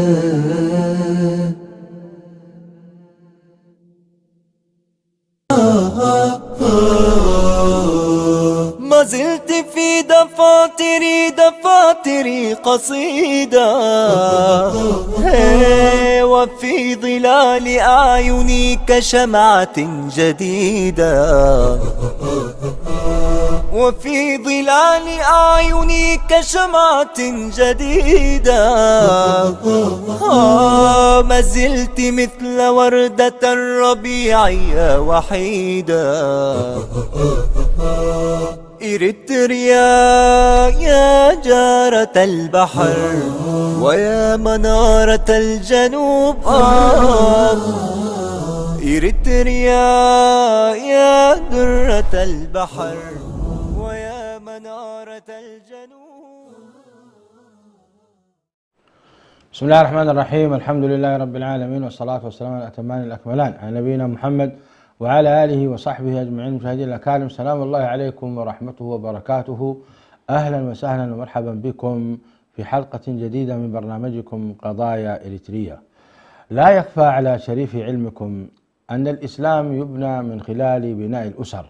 ما زلت في دفاتري قصيدة، وفي ظلال أعيني كشمعة جديدة، وفي ظلال أعيني كشمعة جديدة. ما زلت مثل وردة الربيع وحيدة. إريتريا يا جارة البحر ويا منارة الجنوب، إريتريا يا درة البحر ويا منارة الجنوب. بسم الله الرحمن الرحيم. الحمد لله رب العالمين، والصلاة والسلام على الأتمان الأكملان على نبينا محمد وعلى آله وصحبه أجمعين. مشاهدينا الأكارم، سلام الله عليكم ورحمته وبركاته. أهلا وسهلا ومرحبا بكم في حلقة جديدة من برنامجكم قضايا إريتريا. لا يخفى على شريف علمكم أن الإسلام يبنى من خلال بناء الأسر،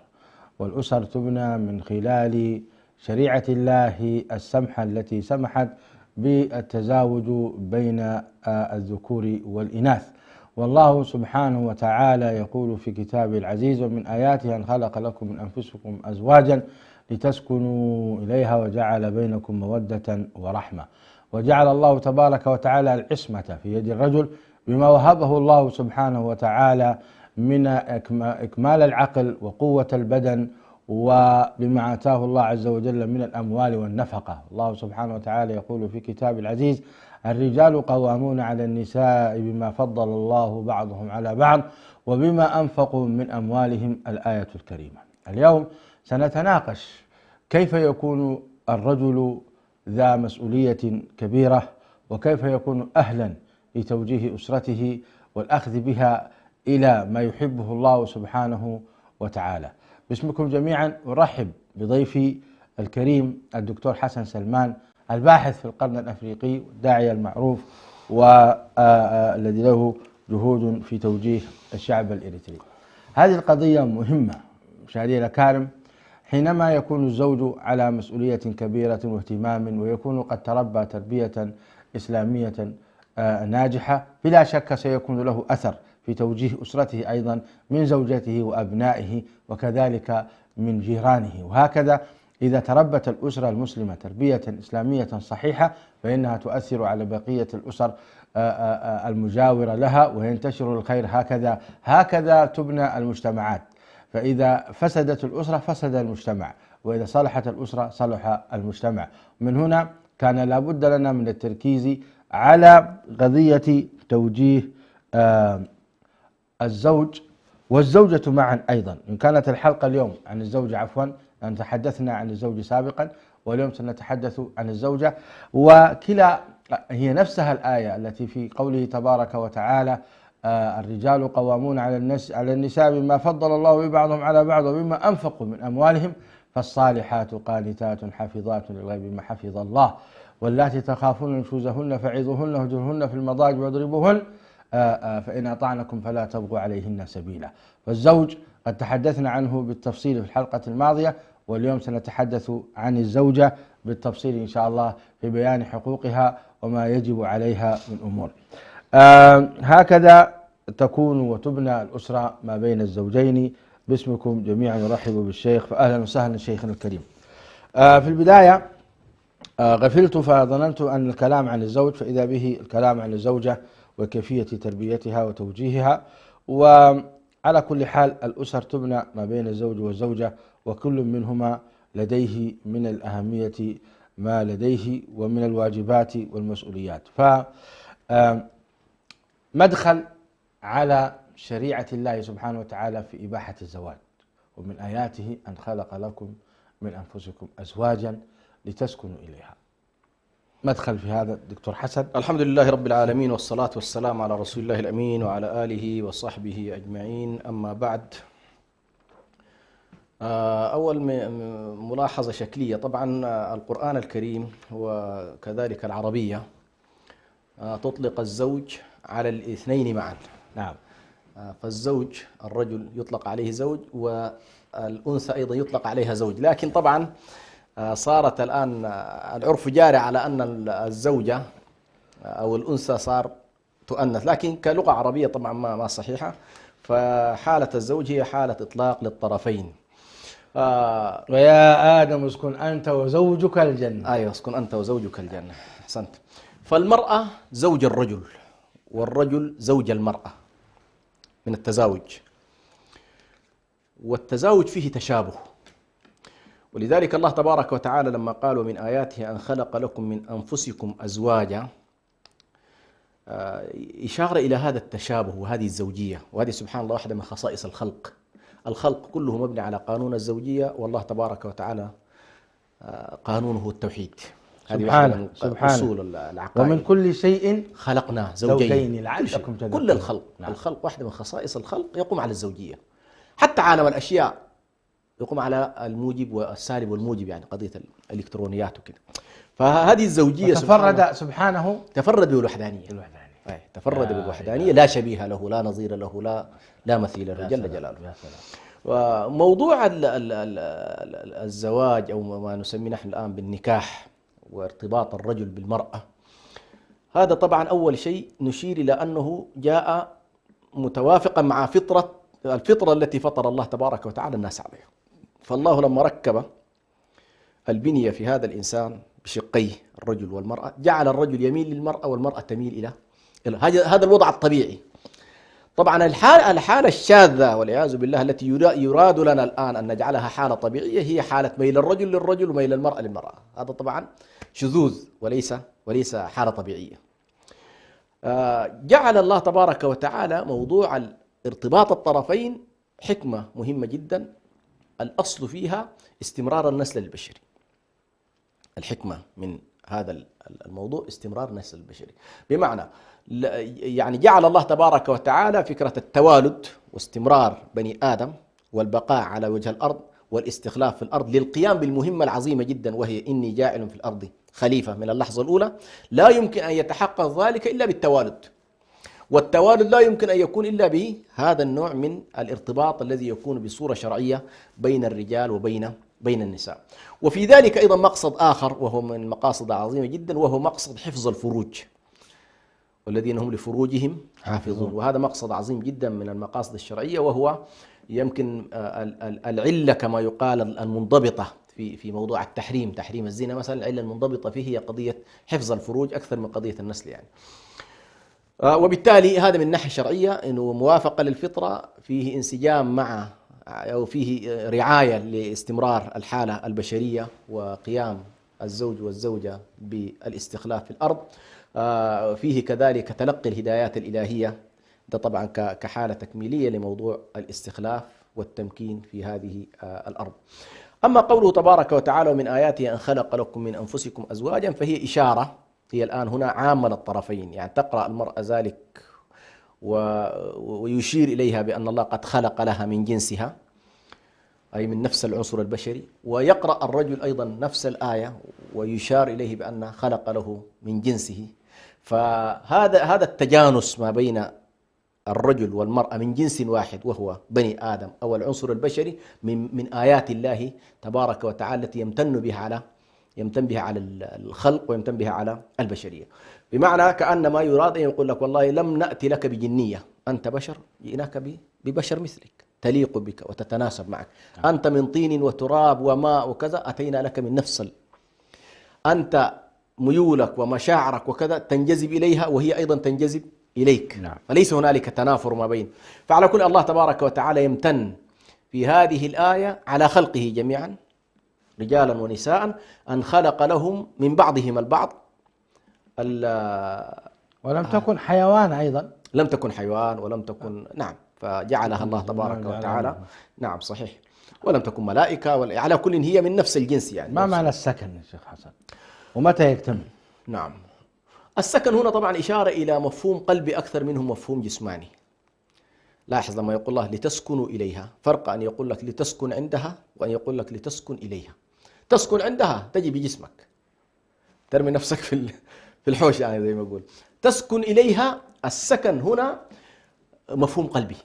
والأسر تبنى من خلال شريعة الله السمحة التي سمحت بالتزاوج بين الذكور والإناث. والله سبحانه وتعالى يقول في كتابه العزيز: ومن آياته أن خلق لكم من أنفسكم أزواجا لتسكنوا إليها وجعل بينكم مودة ورحمة. وجعل الله تبارك وتعالى العصمة في يد الرجل بما وهبه الله سبحانه وتعالى من إكمال العقل وقوة البدن، وبما آتاه الله عز وجل من الأموال والنفقة. الله سبحانه وتعالى يقول في كتاب العزيز: الرجال قوامون على النساء بما فضل الله بعضهم على بعض وبما أنفقوا من أموالهم. الآية الكريمة. اليوم سنتناقش كيف يكون الرجل ذا مسؤولية كبيرة، وكيف يكون أهلا لتوجيه أسرته والأخذ بها إلى ما يحبه الله سبحانه وتعالى. باسمكم جميعا أرحب بضيفي الكريم الدكتور حسن سلمان، الباحث في القرن الأفريقي والداعية المعروف والذي له جهود في توجيه الشعب الإريتري. هذه القضية مهمة مشاهدينا الأكارم، حينما يكون الزوج على مسؤولية كبيرة واهتمام، ويكون قد تربى تربية إسلامية ناجحة، بلا شك سيكون له أثر في توجيه أسرته أيضا من زوجته وأبنائه وكذلك من جيرانه. وهكذا إذا تربت الأسرة المسلمة تربية إسلامية صحيحة فإنها تؤثر على بقية الأسر المجاورة لها وينتشر الخير. هكذا تبنى المجتمعات. فإذا فسدت الأسرة فسد المجتمع، وإذا صلحت الأسرة صلح المجتمع. من هنا كان لابد لنا من التركيز على قضية توجيه الزوج والزوجة معا أيضا. إن كانت الحلقة اليوم عن الزوجة، عفوا، أن تحدثنا عن الزوج سابقا، واليوم سنتحدث عن الزوجة. وكلا هي نفسها الآية التي في قوله تبارك وتعالى: الرجال قوامون على النساء بما فضل الله بعضهم على بعض وبما أنفقوا من أموالهم فالصالحات قانتات حافظات للغيب بما حفظ الله واللاتي تخافون نشوزهن فعظوهن واهجروهن في المضاجع واضربوهن فإن أطعنكم فلا تبغوا عليهن سبيلا. فالزوج قد تحدثنا عنه بالتفصيل في الحلقة الماضية، واليوم سنتحدث عن الزوجة بالتفصيل إن شاء الله في بيان حقوقها وما يجب عليها من أمور. هكذا تكون وتبنى الأسرة ما بين الزوجين. باسمكم جميعا نرحب بالشيخ، فأهلا وسهلا شيخنا الكريم. في البداية غفلت فظننت أن الكلام عن الزوج، فإذا به الكلام عن الزوجة وكيفية تربيتها وتوجيهها. وعلى كل حال الأسر تبنى ما بين الزوج والزوجة، وكل منهما لديه من الأهمية ما لديه ومن الواجبات والمسؤوليات. فمدخل على شريعة الله سبحانه وتعالى في إباحة الزواج: ومن آياته أن خلق لكم من أنفسكم أزواجا لتسكنوا إليها. مدخل في هذا دكتور حسن. الحمد لله رب العالمين، والصلاة والسلام على رسول الله الأمين وعلى آله وصحبه أجمعين. أما بعد، أول ملاحظة شكلية. طبعا القرآن الكريم وكذلك العربية تطلق الزوج على الاثنين معا. نعم. فالزوج الرجل يطلق عليه زوج، والأنثى أيضا يطلق عليها زوج، لكن طبعا صارت الآن العرف جاري على أن الزوجة أو الأنثى صار تؤنث، لكن كلغة عربية طبعا ما صحيحة. فحالة الزوج هي حالة إطلاق للطرفين. ويا آدم اسكن أنت وزوجك الجنة. أيوة، اسكن أنت وزوجك الجنة، أحسنت. فالمرأة زوج الرجل، والرجل زوج المرأة من التزاوج، والتزاوج فيه تشابه. ولذلك الله تبارك وتعالى لما قال ومن آياته أن خلق لكم من أنفسكم أزواجا، إشارة إلى هذا التشابه وهذه الزوجية، وهذه سبحان الله واحدة من خصائص الخلق. الخلق كله مبني على قانون الزوجية، والله تبارك وتعالى قانونه التوحيد. هذه واحدة من أصول العقائد. ومن كل شيء خلقنا زوجين لعلكم تذكرون. كل الخلق. نعم. الخلق واحدة من خصائص الخلق يقوم على الزوجية. حتى عالم الأشياء يقوم على الموجب والسالب والموجب، يعني قضية الإلكترونيات وكذا. فهذه الزوجية سبحانه تفرد بالوحدانية. تفرد بالوحدانية، لا شبيه له، لا نظير له، لا مثيل له جل جلاله. وموضوع الزواج أو ما نسميه نحن الآن بالنكاح وارتباط الرجل بالمرأة، هذا طبعا أول شيء نشير إلى أنه جاء متوافقا مع الفطرة التي فطر الله تبارك وتعالى الناس عليها. فالله لما ركب البنية في هذا الإنسان بشقيه الرجل والمرأة، جعل الرجل يميل للمرأة والمرأة تميل إلى هذا الوضع الطبيعي. طبعا الحالة الشاذة والعياذ بالله التي يراد لنا الآن أن نجعلها حالة طبيعية هي حالة ميل الرجل للرجل وميل المرأة للمرأة. هذا طبعا شذوذ وليس حالة طبيعية. جعل الله تبارك وتعالى موضوع ارتباط الطرفين حكمة مهمة جدا، الأصل فيها استمرار النسل البشري. الحكمة من هذا الموضوع استمرار النسل البشري، بمعنى يعني جعل الله تبارك وتعالى فكرة التوالد واستمرار بني آدم والبقاء على وجه الأرض والاستخلاف في الأرض للقيام بالمهمة العظيمة جدا، وهي إني جاعل في الأرض خليفة. من اللحظة الأولى لا يمكن أن يتحقق ذلك إلا بالتوالد، والتوالد لا يمكن أن يكون إلا بهذا النوع من الارتباط الذي يكون بصورة شرعية بين الرجال وبين النساء. وفي ذلك أيضا مقصد آخر وهو من مقاصد عظيمة جدا، وهو مقصد حفظ الفروج، والذين هم لفروجهم حافظون. وهذا مقصد عظيم جدا من المقاصد الشرعية، وهو يمكن العلة كما يقال المنضبطة في موضوع التحريم، تحريم الزنا مثلا، العلة المنضبطة فيه هي قضية حفظ الفروج أكثر من قضية النسل يعني. وبالتالي هذا من الناحية الشرعية إنه موافقة للفطرة، فيه انسجام مع أو فيه رعاية لاستمرار الحالة البشرية وقيام الزوج والزوجة بالاستخلاف في الأرض. فيه كذلك تلقي الهدايات الإلهية، ده طبعا كحالة تكميلية لموضوع الاستخلاف والتمكين في هذه الأرض. أما قوله تبارك وتعالى ومن آياته أن خلق لكم من أنفسكم أزواجا، فهي إشارة هي الآن هنا عامة للطرفين، يعني تقرأ المرأة ذلك ويشير إليها بأن الله قد خلق لها من جنسها، أي من نفس العنصر البشري، ويقرأ الرجل أيضا نفس الآية ويشار إليه بأن خلق له من جنسه. فهذا التجانس ما بين الرجل والمرأة من جنس واحد وهو بني آدم أو العنصر البشري من آيات الله تبارك وتعالى التي يمتن بها على الخلق ويمتن بها على البشرية. بمعنى كأنما يراد أن يقول لك والله لم نأتي لك بجنية، أنت بشر، جئناك ببشر مثلك تليق بك وتتناسب معك. أنت من طين وتراب وماء وكذا، أتينا لك من نفس أنت ميولك ومشاعرك وكذا تنجذب إليها وهي أيضا تنجذب إليك. نعم. فليس هنالك تنافر ما بين. فعلى كل الله تبارك وتعالى يمتن في هذه الآية على خلقه جميعا رجالا ونساء، أن خلق لهم من بعضهم البعض. ولم تكن حيوان أيضا، لم تكن حيوان ولم تكن نعم، فجعلها الله تبارك وتعالى نعم صحيح، ولم تكن ملائكة على كل هي من نفس الجنس يعني. ما معنى السكن يا شيخ حسن؟ ومتى يكتمل؟ نعم، السكن هنا طبعا إشارة إلى مفهوم قلبي أكثر منه مفهوم جسماني. لاحظ لما يقول الله لتسكنوا إليها، فرق أن يقول لك لتسكن عندها وأن يقول لك لتسكن إليها. تسكن عندها تجي بجسمك، ترمي نفسك في الحوش يعني زي ما أقول. تسكن إليها. السكن هنا مفهوم قلبي،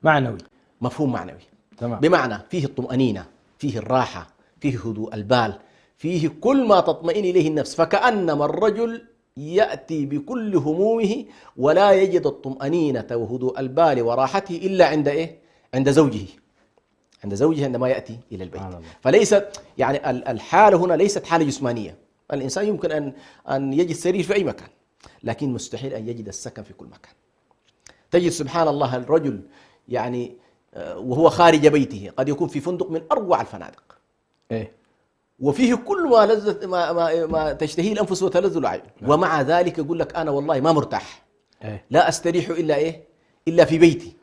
معنوي، مفهوم معنوي. تمام. بمعنى فيه الطمأنينة، فيه الراحة، فيه هدوء البال، فيه كل ما تطمئن إليه النفس، فكأنما الرجل يأتي بكل همومه ولا يجد الطمأنينة وهدوء البال وراحته إلا عند إيه؟ عند زوجه، عند زوجه عندما يأتي إلى البيت. فليست يعني الحالة هنا ليست حالة جسمانية. الإنسان يمكن أن يجد سرير في أي مكان، لكن مستحيل أن يجد السكن في كل مكان. تجد سبحان الله الرجل يعني وهو خارج بيته قد يكون في فندق من أروع الفنادق، وفيه كل ما لذة ما تشتهيه الأنفس وتلذ الأعين، ومع ذلك يقول لك أنا والله ما مرتاح، لا أستريح إلا إيه؟ إلا في بيتي.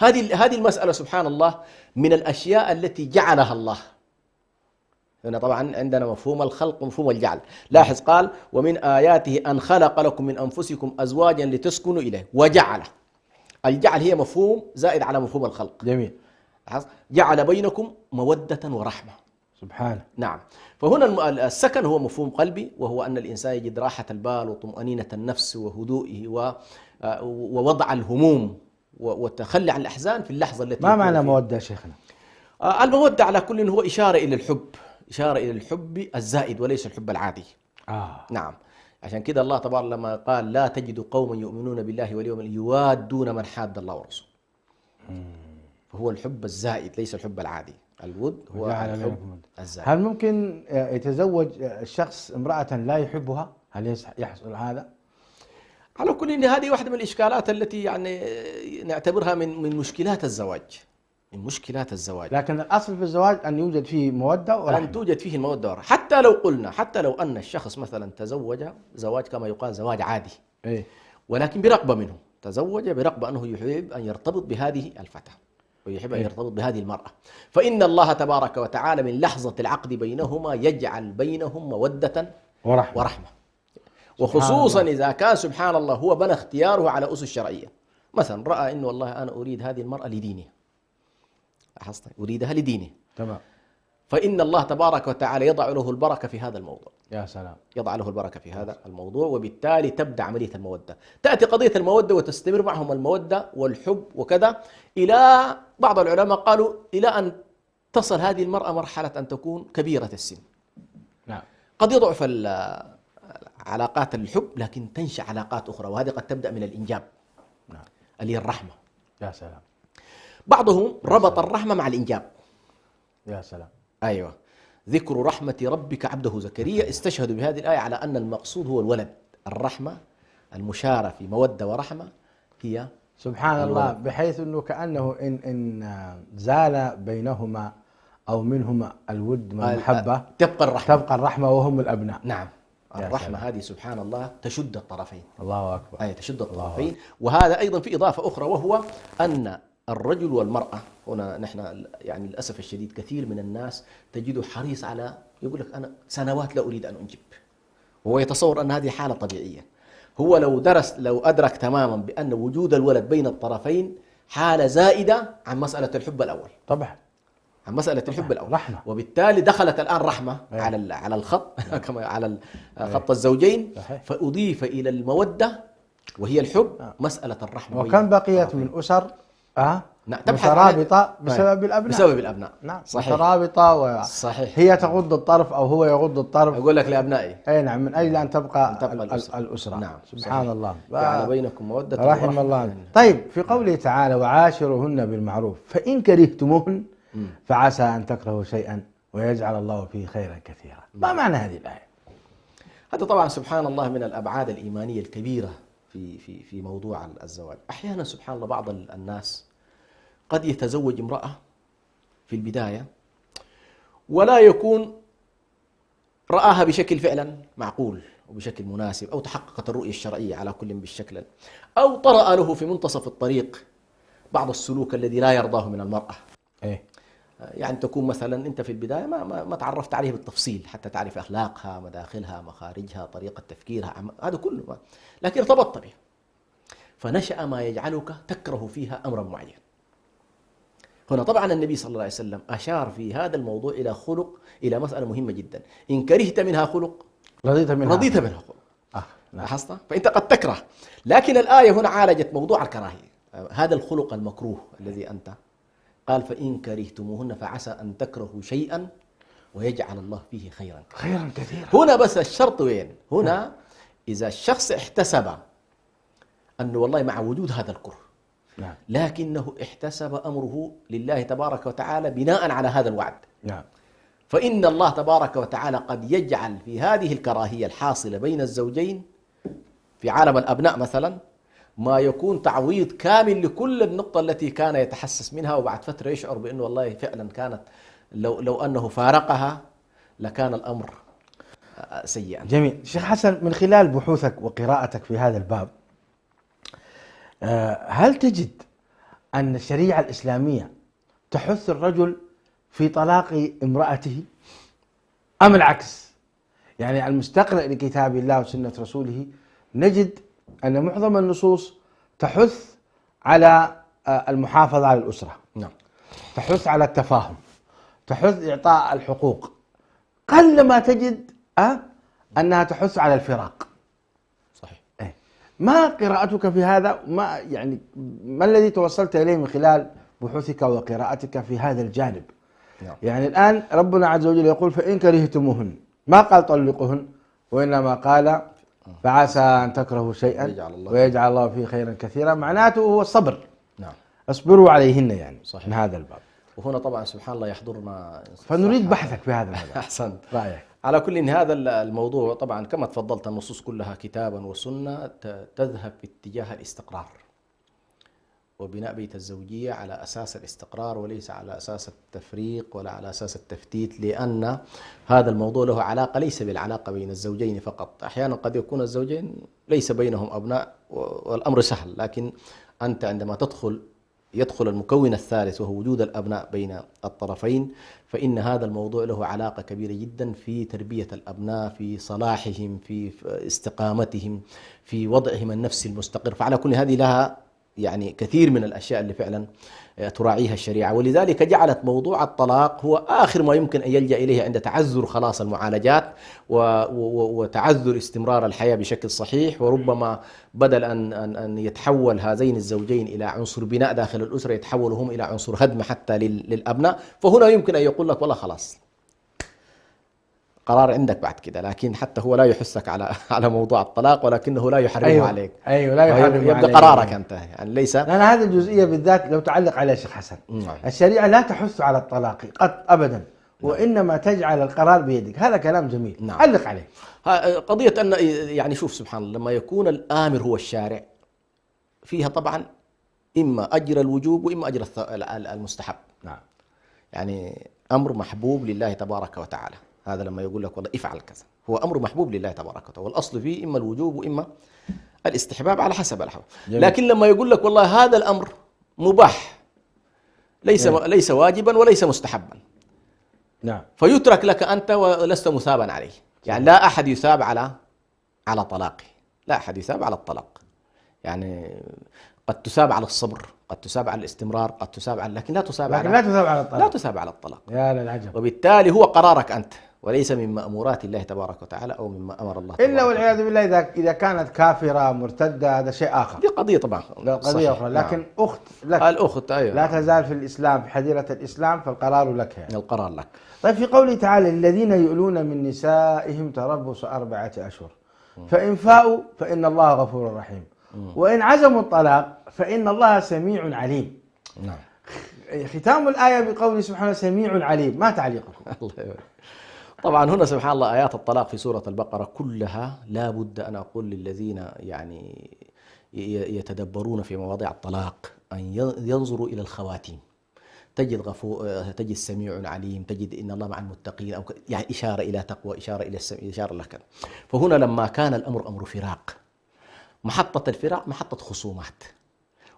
هذه المسألة سبحان الله من الأشياء التي جعلها الله. هنا طبعا عندنا مفهوم الخلق ومفهوم الجعل. لاحظ قال ومن آياته أن خلق لكم من أنفسكم أزواجا لتسكنوا إليه وجعل. الجعل هي مفهوم زائد على مفهوم الخلق. جميل. جعل بينكم مودة ورحمة. سبحانه. نعم. فهنا السكن هو مفهوم قلبي، وهو أن الإنسان يجد راحة البال وطمأنينة النفس وهدوئه ووضع الهموم والتخلي عن الأحزان في اللحظة التي ما معنى مودة يا شيخنا؟ المودة على كل هو إشارة إلى الحب، إشارة إلى الحب الزائد وليس الحب العادي. نعم. عشان كده الله تبارك لما قال لا تجد قوما يؤمنون بالله واليوم يوادون من حاد الله ورسوله. فهو الحب الزائد ليس الحب العادي. الود هو الحب الزائد. هل ممكن يتزوج الشخص امرأة لا يحبها؟ هل يحصل هذا؟ على كل إن هذه واحدة من الإشكالات التي يعني نعتبرها من مشكلات الزواج، من مشكلات الزواج. لكن الأصل في الزواج أن يوجد فيه مودة ورحمة. أن توجد فيه المودة ورحمة. حتى لو قلنا، حتى لو أن الشخص مثلا تزوج زواج كما يقال زواج عادي، ولكن برغبة منه، تزوج برغبة أنه يحب أن يرتبط بهذه الفتاة ويحب أن يرتبط بهذه المرأة، فإن الله تبارك وتعالى من لحظة العقد بينهما يجعل بينهم مودة ورحمة. وخصوصا إذا كان سبحان الله هو بنى اختياره على أسس شرعية. مثلا رأى إنه والله أنا أريد هذه المرأة لدينها، أريدها لدينه، تمام، فإن الله تبارك وتعالى يضع له البركة في هذا الموضوع. يا سلام. يضع له البركة في هذا الموضوع، وبالتالي تبدأ عملية المودة. تأتي قضية المودة وتستمر معهم المودة والحب وكذا، إلى بعض العلماء قالوا إلى أن تصل هذه المرأة مرحلة أن تكون كبيرة السن. نعم. قد يضعف علاقات الحب، لكن تنشأ علاقات أخرى، وهذه قد تبدأ من الإنجاب. نعم. اللي هي الرحمة. يا سلام. بعضهم ربط الرحمة مع الإنجاب. يا سلام. أيوة. ذكر رحمة ربك عبده زكريا، استشهدوا بهذه الآية على أن المقصود هو الولد. الرحمة المشارة في مودة ورحمة هي سبحان الله، بحيث أنه كأنه إن زال بينهما أو منهما الود والمحبة تبقى الرحمة وهم الأبناء. نعم. الرحمة هذه سبحان الله تشد الطرفين. الله أكبر. أي تشد الطرفين. وهذا أيضا في إضافة أخرى، وهو أن الرجل والمرأة هنا نحن يعني للأسف الشديد كثير من الناس تجده حريص على، يقول لك أنا سنوات لا أريد أن أنجب، وهو يتصور أن هذه حالة طبيعية. هو لو أدرك تماما بأن وجود الولد بين الطرفين حالة زائدة عن مسألة الحب الأول. طبعا. عن مسألة الحب الأول. رحمة. وبالتالي دخلت الآن رحمة على الخط كما على خط الزوجين، فأضيف إلى المودة وهي الحب مسألة الرحمة. وكم بقيت من أسر مترابطة بسبب الأبناء. بسبب الأبناء. نعم. صحيح. مترابطة صحيح. هي تغض الطرف أو هو يغض الطرف. أقول لك لأبنائي. أي نعم، من أجل أن تبقى الأسرة. نعم. سبحان صحيح. الله. جعل بينكم مودة رحم الله. طيب، في قوله تعالى وعاشرهن بالمعروف فإن كرهتموهن فعسى أن تكرهوا شيئا ويجعل الله فيه خيرا كثيرا. ما معنى هذه الآية؟ هذا طبعا سبحان الله من الأبعاد الإيمانية الكبيرة في موضوع الزواج. أحيانا سبحان الله بعض الناس قد يتزوج امرأة في البداية ولا يكون رآها بشكل فعلا معقول وبشكل مناسب، أو تحققت الرؤية الشرعية على كل بالشكل، أو طرأ له في منتصف الطريق بعض السلوك الذي لا يرضاه من المرأة. يعني تكون مثلا أنت في البداية ما تعرفت عليه بالتفصيل حتى تعرف أخلاقها، مداخلها، مخارجها، طريقة تفكيرها، هذا كله، لكن ارتبطت به فنشأ ما يجعلك تكره فيها أمرا معين. هنا طبعا النبي صلى الله عليه وسلم أشار في هذا الموضوع إلى خلق، إلى مسألة مهمة جدا. إن كرهت منها خلق رضيت منها خلق. لاحظت؟ فأنت قد تكره، لكن الآية هنا عالجت موضوع الكراهية، هذا الخلق المكروه الذي أنت قال فإن كرهتموهن فعسى أن تكرهوا شيئا ويجعل الله فيه خيرا كثيرا. هنا بس الشرط وين؟ هنا إذا الشخص احتسب أنه والله مع وجود هذا الكره نعم. لكنه احتسب أمره لله تبارك وتعالى بناء على هذا الوعد، نعم. فإن الله تبارك وتعالى قد يجعل في هذه الكراهية الحاصلة بين الزوجين في عالم الأبناء مثلا ما يكون تعويض كامل لكل النقطة التي كان يتحسس منها، وبعد فترة يشعر بأنه والله فعلا كانت لو أنه فارقها لكان الأمر سيئا. جميل. شيخ حسن، من خلال بحوثك وقراءتك في هذا الباب، هل تجد أن الشريعة الإسلامية تحث الرجل في طلاق امرأته أم العكس؟ يعني المستقرئ لكتاب الله وسنة رسوله نجد أن معظم النصوص تحث على المحافظة على الأسرة، نعم، تحث على التفاهم، تحث إعطاء الحقوق. قلما تجد أنها تحث على الفراق. صحيح. ما قراءتك في هذا؟ ما الذي توصلت إليه من خلال بحوثك وقراءتك في هذا الجانب؟ نعم. يعني الآن ربنا عز وجل يقول فإن كرهتموهن، ما قال طلقوهن، وإنما قال فعسى أن تكرهوا شيئا ويجعل الله فيه خيرا كثيرا، معناته هو الصبر. نعم. اصبروا عليهن يعني. صحيح. من هذا الباب. وهنا طبعا سبحان الله يحضرنا، فنريد بحثك في هذا الموضوع. أحسنت. رأيك. على كل إن هذا الموضوع طبعا كما تفضلت النصوص كلها كتابا وسنة تذهب في اتجاه الاستقرار وبناء بيت الزوجية على أساس الاستقرار وليس على أساس التفريق ولا على أساس التفتيت، لأن هذا الموضوع له علاقة ليس بالعلاقة بين الزوجين فقط. أحيانا قد يكون الزوجين ليس بينهم أبناء والأمر سهل، لكن أنت عندما يدخل المكون الثالث وهو وجود الأبناء بين الطرفين، فإن هذا الموضوع له علاقة كبيرة جدا في تربية الأبناء، في صلاحهم، في استقامتهم، في وضعهم النفسي المستقر. فعلى كل هذه لها يعني كثير من الأشياء اللي فعلا تراعيها الشريعة، ولذلك جعلت موضوع الطلاق هو آخر ما يمكن أن يلجأ إليه عند تعذر خلاص المعالجات وتعذر استمرار الحياة بشكل صحيح، وربما بدل أن يتحول هذين الزوجين إلى عنصر بناء داخل الأسرة يتحولوا هم إلى عنصر هدم حتى للأبناء. فهنا يمكن أن يقول لك والله خلاص قرار عندك بعد كده، لكن حتى هو لا يحثك على موضوع الطلاق، ولكنه لا يحرمه عليك. أيوة، لا يحرمه يبقى عليك. قرارك أنت يعني ليس. أنا هذه الجزئية بالذات لو تعلق عليها شيخ حسن. الشريعة لا تحث على الطلاق قط أبدا، وإنما تجعل القرار بيدك. هذا كلام جميل. نعم. علق عليه. قضية أن يعني شوف سبحان الله، لما يكون الآمر هو الشارع فيها طبعا إما أجر الوجوب وإما أجر المستحب. نعم. يعني أمر محبوب لله تبارك وتعالى، هذا لما يقول لك والله افعل كذا هو أمر محبوب لله تبارك وتعالى، والأصل فيه إما الوجوب وإما الاستحباب على حسب الحال. لكن لما يقول لك والله هذا الأمر مباح ليس واجبا وليس مستحبا، نعم، فيترك لك أنت ولست مثابا عليه. يعني لا أحد يثاب على طلاقه، لا أحد يثاب على الطلاق. يعني قد تثاب على الصبر، قد تثاب على الاستمرار، قد تثاب على، لكن لا تثاب على الطلاق. لا تثاب على الطلاق. يا للعجب. وبالتالي هو قرارك أنت وليس من مأمورات الله تبارك وتعالى أو مما أمر الله إلا والعياذ بالله إذا كانت كافرة مرتدة، هذا شيء آخر، دي قضية طبعا قضية أخرى. لكن نعم. أخت لك، الأخت أيوة. لا تزال في الإسلام، في حظيرة الإسلام، فالقرار لك يعني. القرار لك. طيب، في قوله تعالى الذين يؤلون من نسائهم تربص 4 أشهر فإن فاءوا فإن الله غفور رحيم وإن عزموا الطلاق فإن الله سميع عليم. نعم. ختام الآية بقوله سبحانه سميع عليم، ما تعليقكم؟ الله يبارك. طبعا هنا سبحان الله آيات الطلاق في سورة البقرة كلها لا بد أن أقول للذين يعني يتدبرون في مواضيع الطلاق أن ينظروا إلى الخواتيم. تجد تجد سميع عليم، تجد إن الله مع المتقين، أو يعني إشارة إلى تقوى، إشارة إلى السمع، إشارة إلى كذا. فهنا لما كان الأمر أمر فراق، محطة الفراق محطة خصومات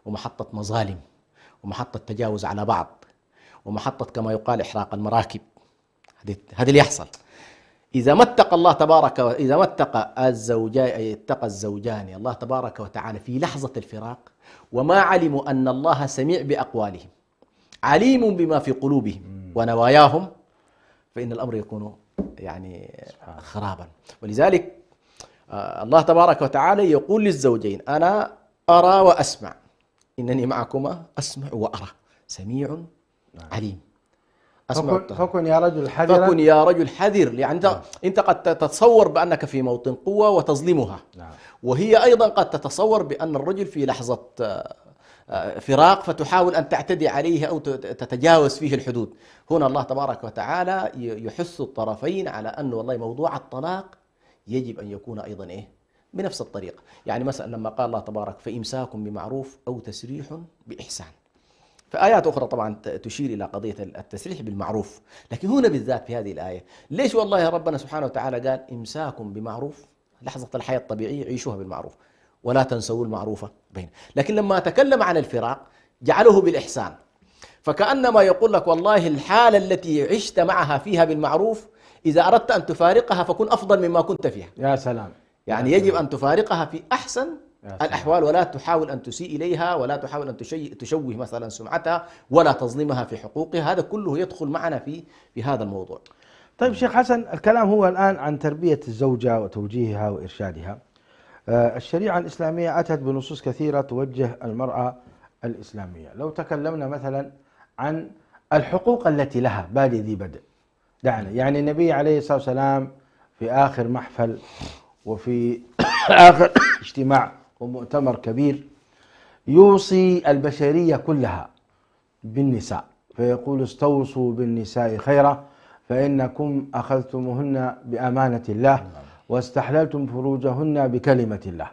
ومحطة مظالم ومحطة تجاوز على بعض ومحطة كما يقال إحراق المراكب. هذا اللي يحصل إذا ما اتقى الله تبارك إذا ما اتقى الزوجان الله تبارك وتعالى في لحظة الفراق وما علموا أن الله سميع بأقوالهم عليم بما في قلوبهم ونواياهم، فإن الأمر يكون يعني خرابا. ولذلك الله تبارك وتعالى يقول للزوجين: أنا أرى وأسمع، إنني معكما أسمع وأرى، سميع عليم. فكن يا رجل حذرا. فكن يا رجل حذر، يعني أنت قد تتصور بأنك في موطن قوة وتظلمها، وهي أيضا قد تتصور بأن الرجل في لحظة فراق فتحاول أن تعتدي عليه أو تتجاوز فيه الحدود. هنا الله تبارك وتعالى يحث الطرفين على أن والله موضوع الطلاق يجب أن يكون أيضا بنفس الطريقة. يعني مثلا لما قال الله تبارك: فإمساك بمعروف أو تسريح بإحسان. فآيات أخرى طبعا تشير إلى قضية التسريح بالمعروف، لكن هنا بالذات في هذه الآية ليش والله ربنا سبحانه وتعالى قال إمساك بمعروف؟ لحظة الحياة الطبيعية عيشوها بالمعروف ولا تنسوا المعروف بين، لكن لما تكلم عن الفراق جعله بالإحسان، فكأنما يقول لك والله الحالة التي عشت معها فيها بالمعروف إذا أردت أن تفارقها فكن أفضل مما كنت فيها. يا سلام. يعني يجب أن تفارقها في أحسن الأحوال، ولا تحاول أن تسيء إليها، ولا تحاول أن تشوه مثلا سمعتها، ولا تظلمها في حقوقها. هذا كله يدخل معنا في هذا الموضوع. طيب شيخ حسن، الكلام هو الآن عن تربية الزوجة وتوجيهها وإرشادها. الشريعة الإسلامية أتت بنصوص كثيرة توجه المرأة الإسلامية. لو تكلمنا مثلا عن الحقوق التي لها بادئ ذي بدء، دعنا يعني النبي عليه الصلاة والسلام في آخر محفل وفي آخر اجتماع ومؤتمر كبير يوصي البشرية كلها بالنساء، فيقول: استوصوا بالنساء خيرا فإنكم أخذتموهن بأمانة الله واستحللتم فروجهن بكلمة الله،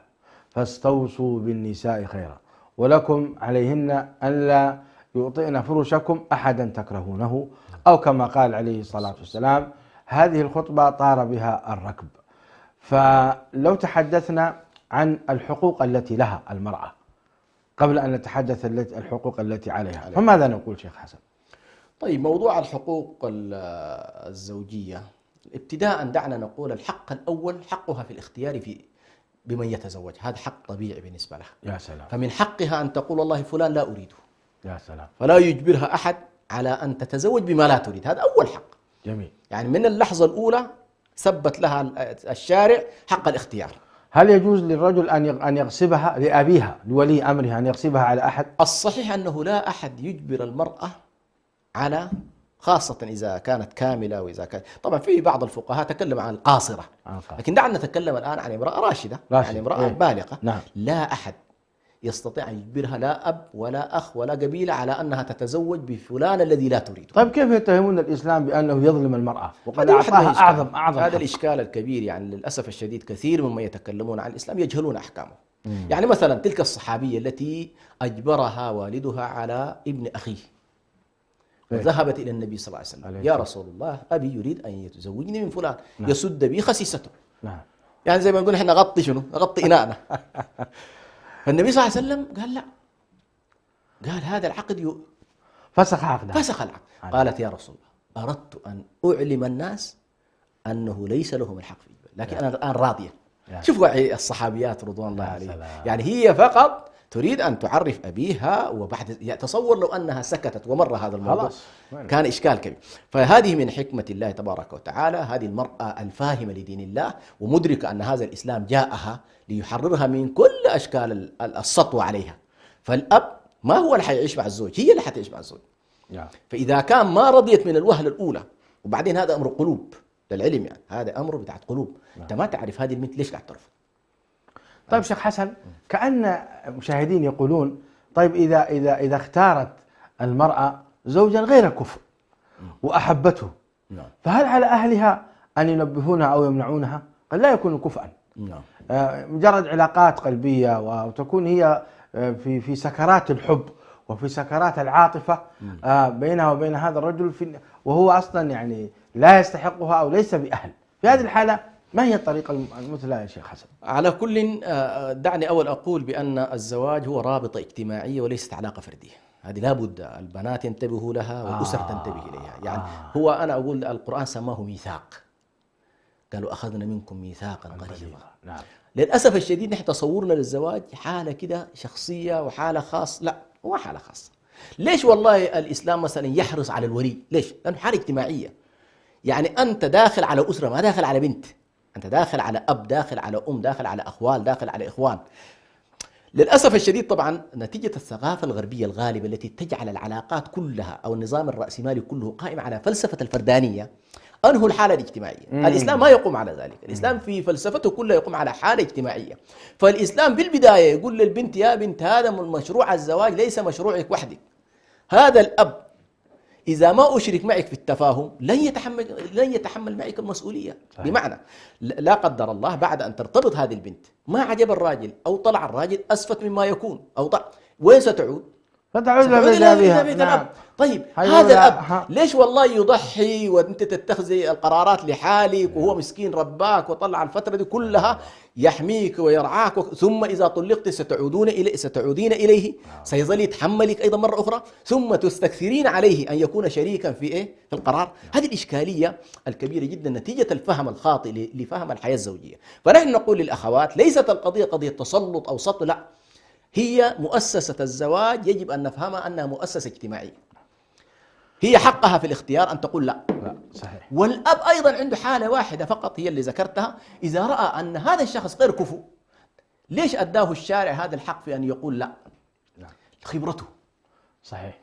فاستوصوا بالنساء خيرا ولكم عليهن ألا يعطئن فرشكم أحدا تكرهونه، أو كما قال عليه الصلاة والسلام: هذه الخطبة طار بها الركب. فلو تحدثنا عن الحقوق التي لها المرأة قبل أن نتحدث الحقوق التي عليها، فماذا نقول شيخ حسن؟ طيب، موضوع الحقوق الزوجية ابتداء دعنا نقول الحق الأول حقها في الاختيار بمن يتزوج، هذا حق طبيعي بالنسبة لها. يا سلام. فمن حقها أن تقول والله فلان لا أريده. يا سلام. فلا يجبرها أحد على أن تتزوج بما لا تريد، هذا أول حق. جميل. يعني من اللحظة الأولى ثبت لها الشارع حق الاختيار. هل يجوز للرجل أن يغصبها لأبيها لولي أمرها أن يغصبها على أحد؟ الصحيح أنه لا أحد يجبر المرأة على، خاصة إذا كانت كاملة، وإذا كان طبعا في بعض الفقهاء تكلم عن القاصرة، لكن دعنا نتكلم الآن عن امرأة راشدة. يعني امرأة بالغة. نعم. لا أحد يستطيع أن يجبرها، لا أب ولا أخ ولا قبيلة، على أنها تتزوج بفلان الذي لا تريده. طيب كيف يتهمون الإسلام بأنه يظلم المرأة وقد أعطاها أعظم هذا الإشكال الكبير. يعني للأسف الشديد كثير ممن يتكلمون عن الإسلام يجهلون أحكامه. يعني مثلا تلك الصحابية التي أجبرها والدها على ابن أخيه، ذهبت إلى النبي صلى الله عليه وسلم: يا رسول الله أبي يريد أن يتزوجني من فلان. نعم. يسد بي خسيسته. نعم. يعني زي ما نقول إحنا غطي شنو؟ غطي إناءنا. فالنبي صلى الله عليه وسلم قال لا، قال هذا العقد فسخ عقده، فسخ العقد. قالت: يا رسول الله أردت أن أعلم الناس أنه ليس لهم الحق في الجبل، لكن أنا الآن راضية. شوفوا الصحابيات رضوان الله عليهم، يعني هي فقط تريد أن تعرف أبيها، وبعد تصور لو أنها سكتت ومر هذا الموضوع كان إشكال كبير. فهذه من حكمة الله تبارك وتعالى، هذه المرأة الفاهمة لدين الله ومدركة أن هذا الإسلام جاءها ليحررها من كل أشكال السطوة عليها. فالأب ما هو اللي حيعيش مع الزوج، هي اللي حتعيش مع الزوج. فإذا كان ما رضيت من الوهلة الأولى، وبعدين هذا أمر قلوب للعلم، يعني هذا أمر بتاعت قلوب. أنت ما تعرف هذه البنت ليش قاعد ترفض. طيب شيخ حسن، كأن مشاهدين يقولون: طيب إذا اختارت المرأة زوجا غير كفء وأحبته، فهل على أهلها أن ينبهونها أو يمنعونها؟ قد لا يكون كفءا، مجرد علاقات قلبية، وتكون هي في سكرات الحب وفي سكرات العاطفة بينها وبين هذا الرجل، وهو أصلا يعني لا يستحقها أو ليس بأهل. في هذه الحالة ما هي الطريقة المثلى يا شيخ حسن؟ على كل، دعني أول أقول بأن الزواج هو رابطة اجتماعية وليست علاقة فردية. هذه لابد البنات ينتبهوا لها والأسر تنتبه إليها. يعني هو أنا أقول القرآن سماه ميثاق، قالوا أخذنا منكم ميثاقا غليظا. نعم. للأسف الشديد نحن تصورنا للزواج حالة كده شخصية وحالة خاصة. لا، هو حالة خاصة. ليش والله الإسلام مثلا يحرص على الولي؟ ليش؟ لأنه حالة اجتماعية. يعني أنت داخل على أسرة، ما داخل على بنت. أنت داخل على أب، داخل على أم، داخل على أخوال، داخل على إخوان. للأسف الشديد طبعا نتيجة الثقافة الغربية الغالبة التي تجعل العلاقات كلها أو النظام الرأسمالي كله قائم على فلسفة الفردانية، أنهوا الحالة الاجتماعية. الإسلام ما يقوم على ذلك. الإسلام في فلسفته كلها يقوم على حالة اجتماعية. فالإسلام بالبداية يقول للبنت: يا بنت، هذا مشروع الزواج ليس مشروعك وحدك. هذا الأب إذا ما أشرك معك في التفاهم لن يتحمل معك المسؤولية. صحيح. بمعنى لا قدر الله بعد أن ترتبط هذه البنت ما عجب الراجل أو طلع الراجل أسفت مما يكون أو وين ستعود؟ فتعود إلى بيت الأب. نعم. طيب هذا الأب ليش والله يضحي وأنت تتخذي القرارات لحالك وهو مسكين رباك وطلع الفترة دي كلها يحميك ويرعاك، ثم إذا طلقت ستعودين إليه، سيظل يتحملك أيضا مرة أخرى، ثم تستكثرين عليه أن يكون شريكا في في القرار. هذه الإشكالية الكبيرة جدا نتيجة الفهم الخاطئ لفهم الحياة الزوجية. فنحن نقول للأخوات: ليست القضية قضية تسلط أو سطو، لا، هي مؤسسة الزواج يجب أن نفهمها أنها مؤسسة اجتماعية، هي حقها في الاختيار أن تقول لا. صحيح. والأب أيضا عنده حالة واحدة فقط هي اللي ذكرتها: إذا رأى أن هذا الشخص غير كفؤ، ليش أداه الشارع هذا الحق في أن يقول لا؟ خبرته. صحيح.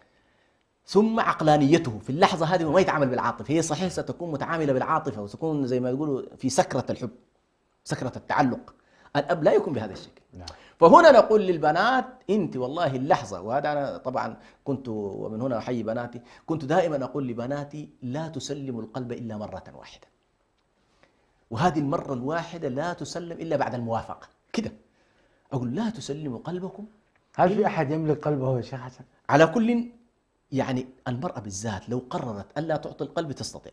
ثم عقلانيته في اللحظة هذه وما يتعامل بالعاطفة. هي صحيح ستكون متعاملة بالعاطفة وتكون زي ما يقولوا في سكرة الحب، سكرة التعلق. الأب لا يكون بهذا الشكل. فهنا نقول للبنات: أنت والله اللحظة، وهذا أنا طبعا كنت، ومن هنا أحيي بناتي، كنت دائما أقول لبناتي: لا تسلموا القلب إلا مرة واحدة، وهذه المرة الواحدة لا تسلم إلا بعد الموافقة. كده أقول: لا تسلموا قلبكم. هل في أحد يملك قلبه يا شيخ حسن؟ على كل، يعني المرأة بالذات لو قررت ألا تعطي القلب تستطيع.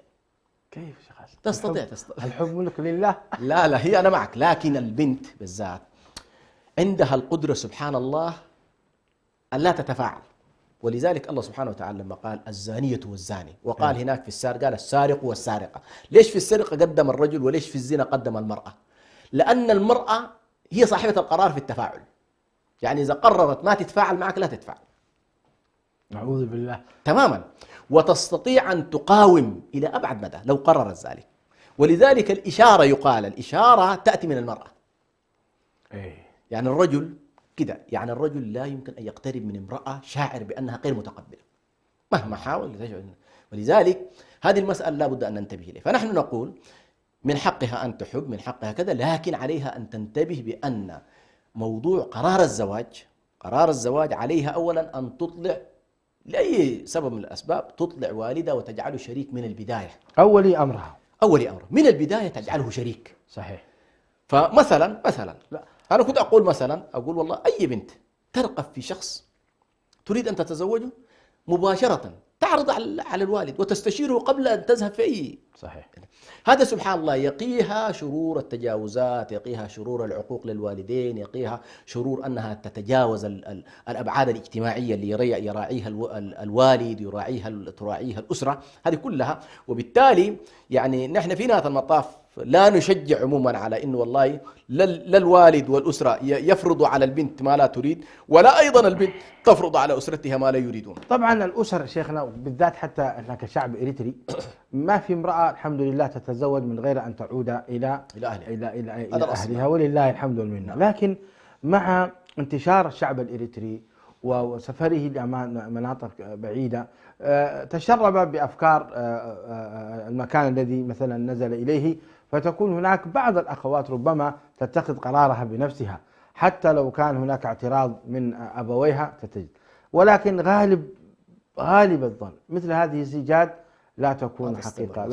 كيف يا شيخ حسن؟ تستطيع. الحب ملك لله. لا هي أنا معك، لكن البنت بالذات عندها القدرة سبحان الله أن لا تتفاعل. ولذلك الله سبحانه وتعالى لما قال: الزانية والزاني، وقال هناك في السارق قال: السارق والسارقة. ليش في السرقة قدم الرجل وليش في الزنا قدم المرأة؟ لأن المرأة هي صاحبة القرار في التفاعل. يعني إذا قررت ما تتفاعل معك لا تتفاعل. نعوذ بالله. تماما. وتستطيع أن تقاوم إلى أبعد مدى لو قررت ذلك. ولذلك الإشارة، يقال الإشارة تأتي من المرأة. يعني الرجل كده، يعني الرجل لا يمكن أن يقترب من امرأة شاعر بأنها غير متقبلة مهما حاول. ولذلك هذه المسألة لا بد أن ننتبه إليها. فنحن نقول: من حقها أن تحب، من حقها كذا، لكن عليها أن تنتبه بأن موضوع قرار الزواج عليها أولا أن تطلع لأي سبب من الأسباب، تطلع والدها وتجعله شريك من البداية. أولي أمرها من البداية تجعله شريك. صحيح. فمثلا لا، أنا كنت أقول مثلا، أقول والله أي بنت ترقب في شخص تريد أن تتزوجه مباشرة تعرض على الوالد وتستشيره قبل أن تذهب في أي. صحيح. هذا سبحان الله يقيها شرور التجاوزات، يقيها شرور العقوق للوالدين، يقيها شرور أنها تتجاوز الأبعاد الاجتماعية اللي يراعيها الوالد، تراعيها الأسرة، هذه كلها. وبالتالي يعني نحن في نهاية المطاف لا نشجع عموما على انه والله لا الوالد والاسره يفرضوا على البنت ما لا تريد، ولا ايضا البنت تفرض على اسرتها ما لا يريدون. طبعا الاسر شيخنا بالذات حتى احنا كشعب اريتري ما في امراه الحمد لله تتزوج من غير ان تعود الى اهلها ولله الحمد والمنه. لكن مع انتشار الشعب الاريتري وسفره الى مناطق بعيده تشرب بافكار المكان الذي مثلا نزل اليه، فتكون هناك بعض الأخوات ربما تتخذ قرارها بنفسها حتى لو كان هناك اعتراض من أبويها تتجد. ولكن غالب الظن مثل هذه الزيجات لا تكون حقيقة،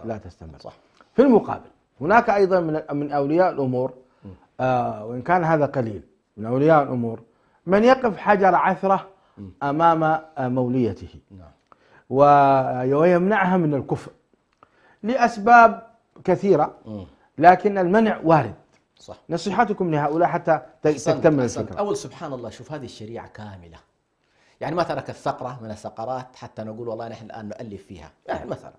لا تستمر. صح. في المقابل هناك أيضا من أولياء الأمور وإن كان هذا قليل من أولياء الأمور من يقف حجر عثرة أمام موليته ويمنعها من الكفء لأسباب كثيرة، لكن المنع وارد. صح. نصيحتكم لهؤلاء حتى تكتمل الفكرة. أول سبحان الله، شوف هذه الشريعة كاملة، يعني ما تركت ثقرة من الثقرات حتى نقول والله نحن الآن نؤلف فيها. يعني مثلا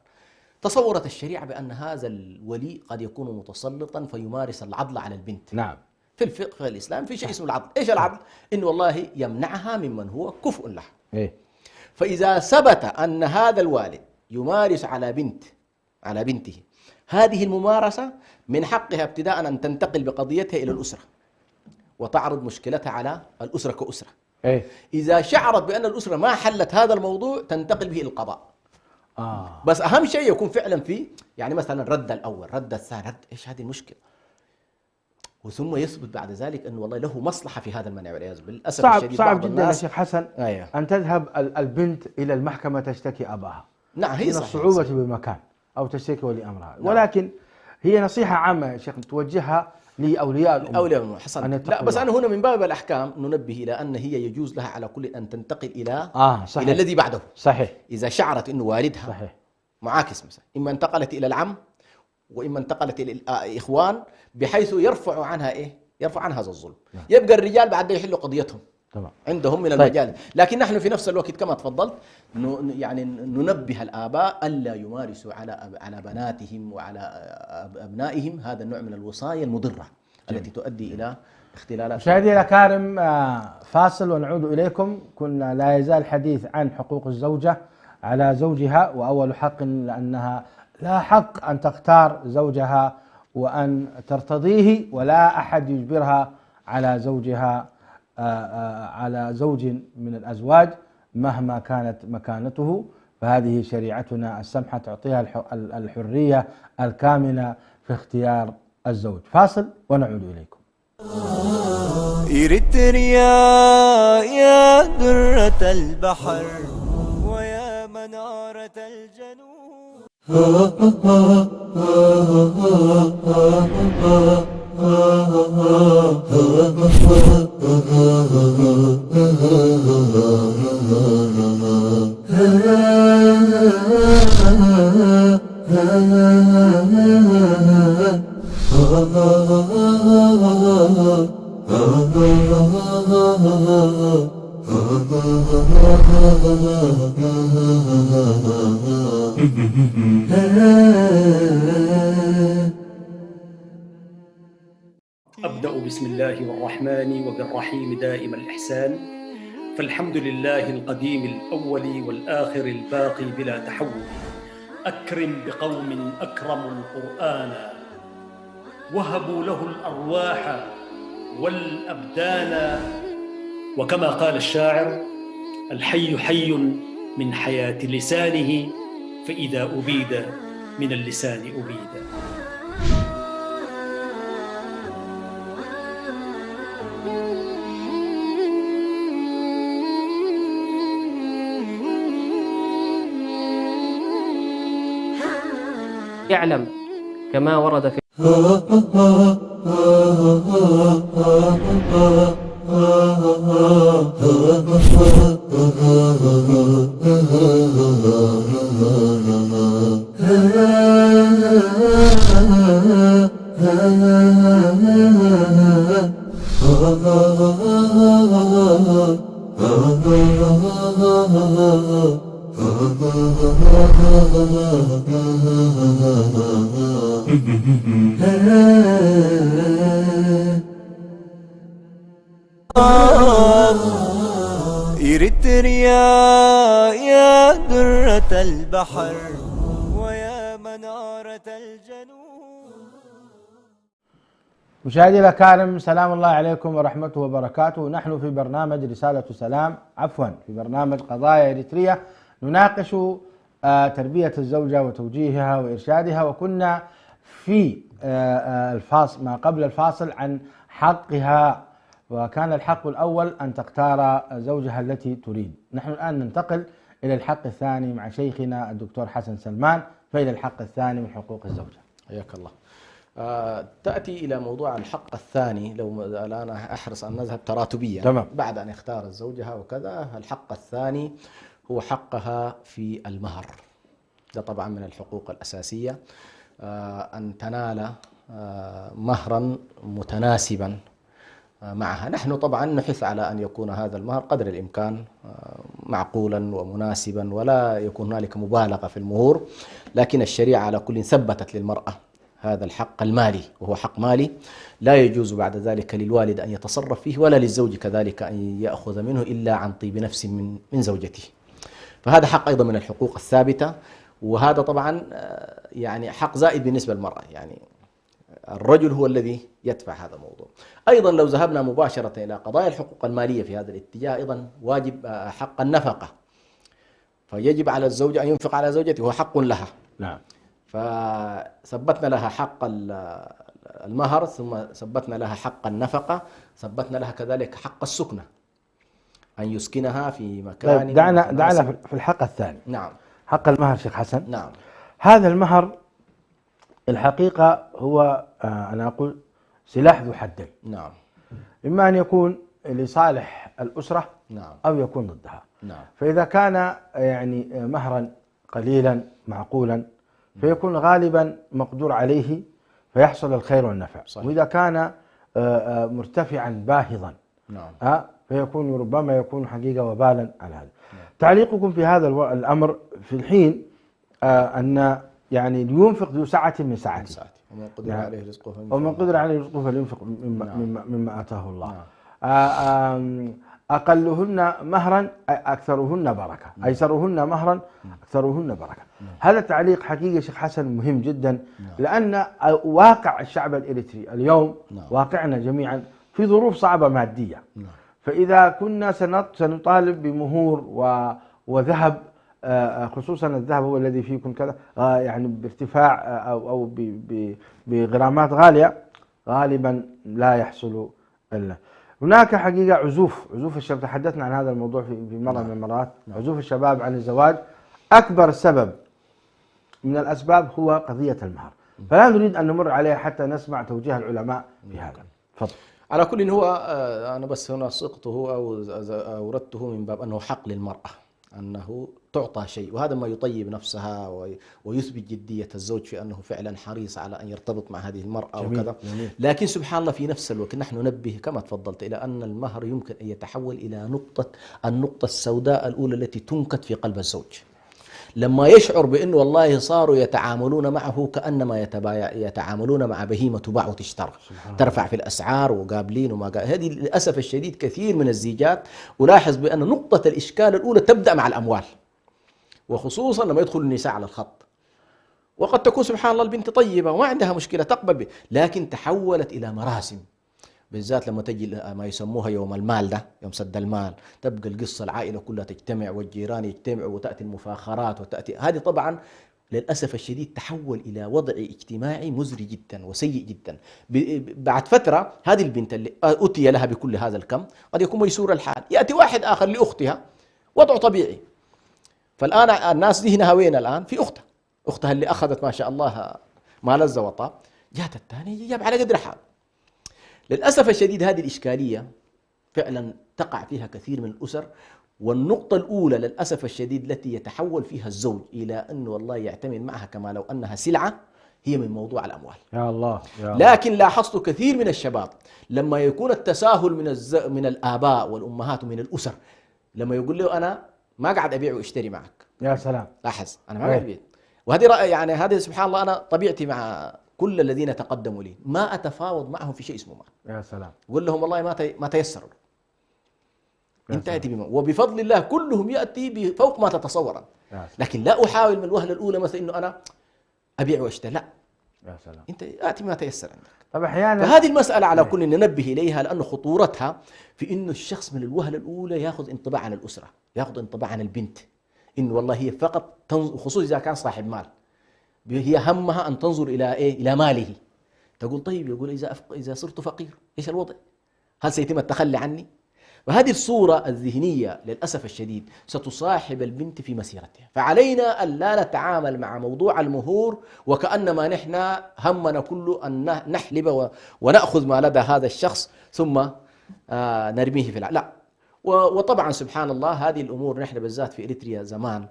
تصورت الشريعة بأن هذا الولي قد يكون متسلطا فيمارس العضل على البنت. نعم. في الفقه الإسلام في شيء اسمه العضل. إيش العضل؟ إنه والله يمنعها ممن هو كفء لها. فإذا ثبت أن هذا الوالد يمارس على بنته هذه الممارسة من حقها ابتداء أن تنتقل بقضيتها إلى الأسرة وتعرض مشكلتها على الأسرة كأسرة. إيه؟ إذا شعرت بأن الأسرة ما حلت هذا الموضوع تنتقل به إلى القضاء. بس أهم شيء يكون فعلا في يعني مثلا رد الأول، رد الثاني، رد إيش هذه المشكلة، وثم يثبت بعد ذلك أنه والله له مصلحة في هذا المنع والعياذ بالله. للأسف الشديد صعب بعض جدا يا الناس شيخ حسن أن تذهب البنت إلى المحكمة تشتكي أباها. نعم، هي من صحيح الصعوبة صحيح. بمكان أو تشتكي ولي أمرها. نعم. ولكن هي نصيحة عامة يا شيخ توجهها لأولياء الأمور. أولياء الأمور حسن. لا بس أنا هنا من باب الأحكام ننبه إلى أن هي يجوز لها على كل أن تنتقل إلى صحيح. إلى الذي بعده. صحيح. إذا شعرت أنه والدها صحيح. معاكس مثلا، إما انتقلت إلى العم وإما انتقلت إلى الإخوان، بحيث يرفع عنها إيه؟ يرفع عنها هذا الظلم. نعم. يبقى الرجال بعد يحلوا قضيتهم طبعا عندهم من طيب. المجال. لكن نحن في نفس الوقت كما تفضلت يعني ننبه الآباء ألا يمارسوا على بناتهم وعلى أبنائهم هذا النوع من الوصايا المضرة التي تؤدي إلى اختلالات. مشاهدينا الأكارم، فاصل ونعود إليكم. كنا لا يزال الحديث عن حقوق الزوجة على زوجها، وأول حق لأنها لا حق أن تختار زوجها وأن ترتضيه، ولا أحد يجبرها على زوجها على زوج من الأزواج مهما كانت مكانته. فهذه شريعتنا السمحة تعطيها الحرية الكاملة في اختيار الزوج. فاصل ونعود إليكم. إريتريا يا درة البحر ويا منارة الجنوب. أبدأ بسم الله والرحمن وبالرحيم دائم الإحسان. فالحمد لله القديم الأول والآخر الباقي بلا تحول. أكرم بقوم أكرموا القرآن وهبوا له الأرواح والأبدان. وكما قال الشاعر: الحي حي من حياة لسانه، فإذا أبيد من اللسان أبيد. يعلم كما ورد في إريتريا يا درة البحر ويا منارة الجنوب. مشاهدي الأكارم، سلام الله عليكم ورحمته وبركاته. نحن في برنامج رسالة سلام، في برنامج قضايا إريتريا، نناقش تربية الزوجة وتوجيهها وإرشادها. وكنا في الفاصل ما قبل الفاصل عن حقها، وكان الحق الأول أن تختار زوجها التي تريد. نحن الآن ننتقل إلى الحق الثاني مع شيخنا الدكتور حسن سلمان، فإلى الحق الثاني من حقوق الزوجة. حياك الله. تأتي إلى موضوع الحق الثاني. لو الآن أحرص أن نذهب تراتبيا تمام. بعد أن اختار زوجها وكذا، الحق الثاني هو حقها في المهر. ده طبعا من الحقوق الأساسية، أن تنال مهرا متناسبا معها. نحن طبعا نحث على أن يكون هذا المهر قدر الإمكان معقولا ومناسبا، ولا يكون هنالك مبالغة في المهور. لكن الشريعة على كل ثبتت للمرأة هذا الحق المالي، وهو حق مالي لا يجوز بعد ذلك للوالد أن يتصرف فيه، ولا للزوج كذلك أن يأخذ منه إلا عن طيب نفس من زوجته. فهذا حق أيضا من الحقوق الثابتة. وهذا طبعا يعني حق زائد بالنسبة للمرأة، يعني الرجل هو الذي يدفع هذا الموضوع. أيضا لو ذهبنا مباشرة إلى قضايا الحقوق المالية في هذا الاتجاه، أيضا واجب حق النفقة، فيجب على الزوج أن ينفق على زوجته، هو حق لها. نعم. فثبتنا لها حق المهر، ثم ثبتنا لها حق النفقة، ثبتنا لها كذلك حق السكنة، أن يسكنها في مكان. طيب دعنا في الحق الثاني. نعم. حق المهر شيخ حسن. نعم. هذا المهر الحقيقة هو أنا أقول سلاح ذو حدين. نعم. إما أن يكون لصالح الأسرة نعم. أو يكون ضدها. نعم. فإذا كان يعني مهرا قليلا معقولا فيكون غالبا مقدور عليه فيحصل الخير والنفع. صحيح. وإذا كان مرتفعا باهظا نعم. فيكون ربما يكون حقيقة وبالا على هذا. تعليقكم في هذا الأمر في الحين أن يعني ينفق ذو سعة من سعته، ومن قدر عليه رزقه ومن قدر عليه رزقه فلينفق مما آتاه الله. أقلهن مهرا أكثرهن بركة، أيسرهن مهرا أكثرهن بركة. هذا التعليق حقيقة شيخ حسن مهم جدا، لأن واقع الشعب الإريتري اليوم واقعنا جميعا في ظروف صعبة مادية. فإذا كنا سنطالب بمهور وذهب، خصوصا الذهب هو الذي فيكم كذا يعني بارتفاع أو بغرامات غالية، غالبا لا يحصل إلا. هناك حقيقة عزوف الشباب، تحدثنا عن هذا الموضوع في مرة من المرات. عزوف الشباب عن الزواج أكبر سبب من الأسباب هو قضية المهر، فلا نريد أن نمر عليها حتى نسمع توجيه العلماء في هذا. تفضل. على كل هو أنا بس هنا صقته أو أوردته من باب أنه حق للمرأة أنه تعطى شيء، وهذا ما يطيب نفسها ويثبت جدية الزوج في أنه فعلا حريص على أن يرتبط مع هذه المرأة وكذا. لكن سبحان الله في نفس الوقت نحن ننبه كما تفضلت إلى أن المهر يمكن أن يتحول إلى النقطة السوداء الأولى التي تنكت في قلب الزوج، لما يشعر بأنه والله صاروا يتعاملون معه كأنما يتعاملون مع بهيمة تباع وتشترى، ترفع في الأسعار وقابلين وما قابلين. هذه للأسف الشديد كثير من الزيجات ألاحظ بأن نقطة الإشكال الأولى تبدأ مع الأموال، وخصوصا لما يدخل النساء على الخط. وقد تكون سبحان الله البنت طيبة وما عندها مشكلة تقبل به، لكن تحولت إلى مراسم، بالذات لما تجي ما يسموها يوم المال ده، يوم سد المال، تبقى القصة العائلة كلها تجتمع والجيران يجتمعوا وتأتي المفاخرات وتأتي هذه طبعا للأسف الشديد تحول إلى وضع اجتماعي مزري جدا وسيء جدا. بعد فترة هذه البنت اللي أتي لها بكل هذا الكم قد يكون ميسور الحال، يأتي واحد آخر لأختها وضعه طبيعي، فالآن الناس ذهنها وين الآن؟ في أختها اللي أخذت ما شاء الله ما لذ وطاب، جات الثانية جاب على قدر حال. للأسف الشديد هذه الإشكالية فعلا تقع فيها كثير من الأسر. والنقطة الأولى للأسف الشديد التي يتحول فيها الزوج إلى أنه والله يعتمد معها كما لو أنها سلعة، هي من موضوع الأموال. يا الله يا لكن لاحظت كثير من الشباب لما يكون التساهل من الآباء والأمهات ومن الأسر، لما يقول له أنا ما قاعد أبيع واشتري معك. يا سلام. لاحظ أنا ما قاعد أبيع. وهذه يعني هذه سبحان الله أنا طبيعتي مع كل الذين تقدموا لي ما أتفاوض معهم في شيء اسمه مال. يا سلام. قول لهم والله ما تيسروا. انت تأتي بما وبفضل الله كلهم يأتي بفوق ما تتصور. لكن لا أحاول من الوهلة الأولى مثلا إنه أنا أبيع واشتري، لا. يا سلام. أنت آتي ما تيسر عندك. طب أحيانا فهذه المسألة على كل ننبه إليها، لأن خطورتها في إنه الشخص من الوهلة الأولى يأخذ انطباع عن الأسرة، يأخذ انطباع عن البنت، إنه والله هي فقط خصوصا إذا كان صاحب مال، هي همها أن تنظر إلى إيه؟ إلى ماله. تقول طيب، يقول إذا صرت فقير إيش الوضع؟ هل سيتم التخلي عني؟ وهذه الصورة الذهنية للأسف الشديد ستصاحب البنت في مسيرتها. فعلينا أن لا نتعامل مع موضوع المهور وكأنما نحن همنا كله أن نحلب ونأخذ ما لدى هذا الشخص ثم نرميه في لا. وطبعا سبحان الله هذه الأمور نحن بالذات في إريتريا زمان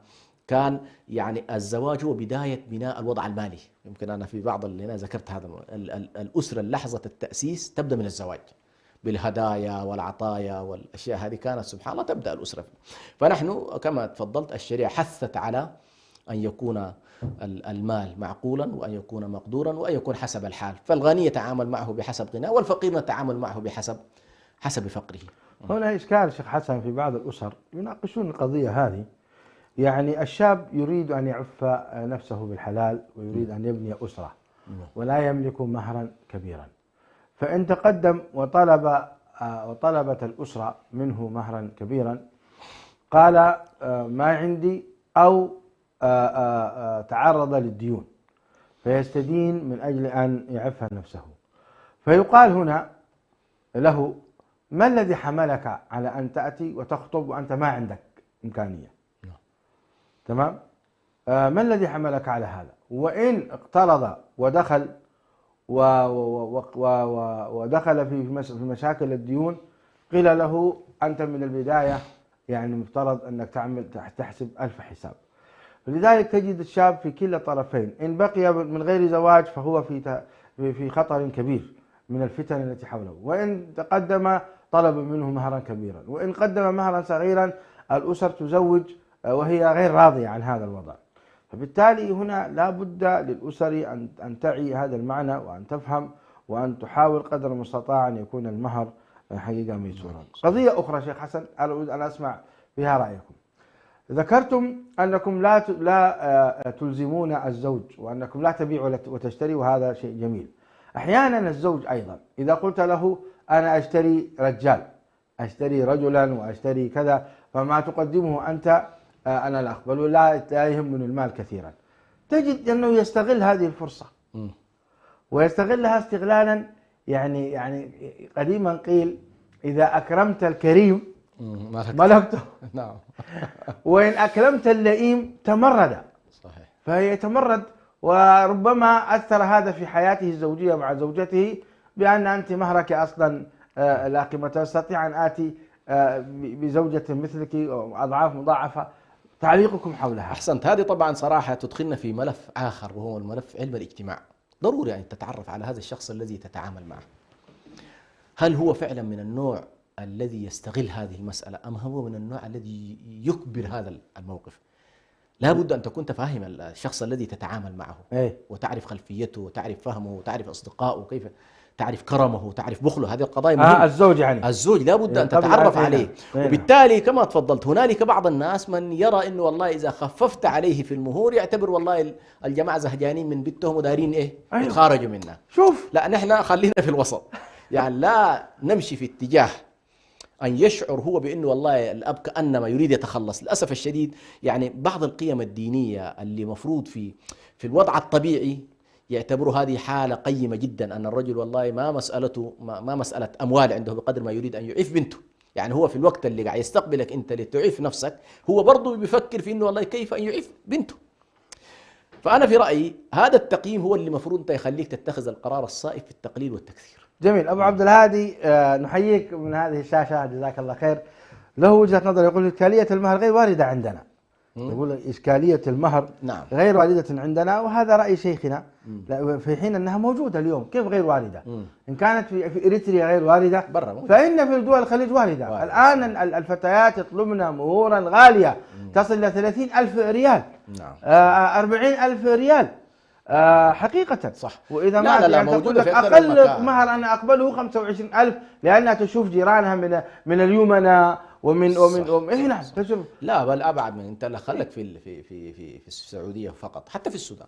كان يعني الزواج هو بداية بناء الوضع المالي. يمكن أنا في بعض اللي أنا ذكرت هذا الأسرة لحظة التأسيس تبدأ من الزواج بالهدايا والعطايا والأشياء هذه كانت سبحان الله تبدأ الأسرة. فنحن كما تفضلت الشريعة حثت على أن يكون المال معقولا وأن يكون مقدورا وأن يكون حسب الحال، فالغني يتعامل معه بحسب غناه والفقير نتعامل معه بحسب فقره. هنا إشكال شيخ حسن في بعض الأسر يناقشون القضية هذه، يعني الشاب يريد أن يعف نفسه بالحلال ويريد أن يبني أسرة ولا يملك مهرا كبيرا، فإن تقدم وطلبت الأسرة منه مهرا كبيرا قال ما عندي، أو تعرض للديون فيستدين من أجل أن يعف نفسه، فيقال هنا له: ما الذي حملك على أن تأتي وتخطب وأنت ما عندك إمكانية؟ تمام؟ ما الذي حملك على هذا؟ وإن اقترض ودخل ودخل في مشاكل الديون قيل له: أنت من البداية يعني مفترض أنك تحسب 1000 حساب. فلذلك تجد الشاب في كلا الطرفين، إن بقي من غير زواج فهو في خطر كبير من الفتن التي حوله، وإن تقدم طلب منه مهرا كبيرا، وإن قدم مهرا صغيرا الأسر تزوج وهي غير راضية عن هذا الوضع. فبالتالي هنا لا بد للأسر أن تعي هذا المعنى وأن تفهم وأن تحاول قدر المستطاع أن يكون المهر حقيقة ميسورا. قضية أخرى شيخ حسن أريد أن أسمع فيها رأيكم. ذكرتم أنكم لا تلزمون الزوج وأنكم لا تبيعوا وتشتري، وهذا شيء جميل. أحيانا الزوج أيضا إذا قلت له: أنا أشتري رجال، أشتري رجلا وأشتري كذا، فما تقدمه أنت أنا لا أقبله، لا يهمني المال كثيرا، تجد أنه يستغل هذه الفرصة ويستغلها استغلالا يعني قديما قيل: إذا أكرمت الكريم ملكته. نعم. وإن أكرمت اللئيم تمرد. صحيح. فيتمرد، وربما أثر هذا في حياته الزوجية مع زوجته بأن أنت مهرك أصلا لا قيمة، أستطيع أن آتي بزوجة مثلك أضعاف مضاعفة. تعليقكم حولها؟ أحسنت. هذه طبعا صراحة تدخلنا في ملف آخر وهو الملف علم الاجتماع. ضروري أن تتعرف على هذا الشخص الذي تتعامل معه، هل هو فعلا من النوع الذي يستغل هذه المسألة أم هو من النوع الذي يكبر هذا الموقف. لا بد أن تكون فاهم الشخص الذي تتعامل معه وتعرف خلفيته وتعرف فهمه وتعرف أصدقائه، كيف تعرف كرمه وتعرف بخله. هذه القضايا مهمة. الزوج يعني الزوج لا بد أن تتعرف عليه. وبالتالي كما تفضلت هنالك بعض الناس من يرى إنه والله إذا خففت عليه في المهور يعتبر والله الجماعة زهجانين من بيتهم ودارين إيه يتخارجوا منها. شوف، لا نحن خلينا في الوسط، يعني لا نمشي في اتجاه أن يشعر هو بأنه والله الأب كأنما يريد يتخلص. للأسف الشديد يعني بعض القيم الدينية اللي مفروض في الوضع الطبيعي يعتبروا هذه حالة قيمة جدا، أن الرجل والله ما مسألة أموال عنده بقدر ما يريد أن يعف بنته. يعني هو في الوقت اللي قاعد يستقبلك أنت لتعف نفسك هو برضه بيفكر في أنه والله كيف أن يعف بنته. فأنا في رأيي هذا التقييم هو اللي مفروض أنت يخليك تتخذ القرار الصائب في التقليل والتكثير. جميل. أبو عبد الهادي نحييك من هذه الشاشة، جزاك الله خير. له وجهة نظر، يقول: إشكالية المهر غير واردة عندنا. يقول: إشكالية المهر نعم. غير واردة عندنا، وهذا رأي شيخنا، في حين أنها موجودة اليوم. كيف غير واردة؟ إن كانت في إريتريا غير واردة فإن في دول الخليج واردة. الآن الفتيات يطلبن مهورا غالية تصل إلى 30,000 ريال، 40,000 ريال حقيقة. صح. وإذا ما لا موجودة في أقل مهر أنا أقبله 25,000، لأنها تشوف جيرانها من اليمنى ومن نعم. لا بل أبعد من أنت خلك في السعودية فقط، حتى في السودان.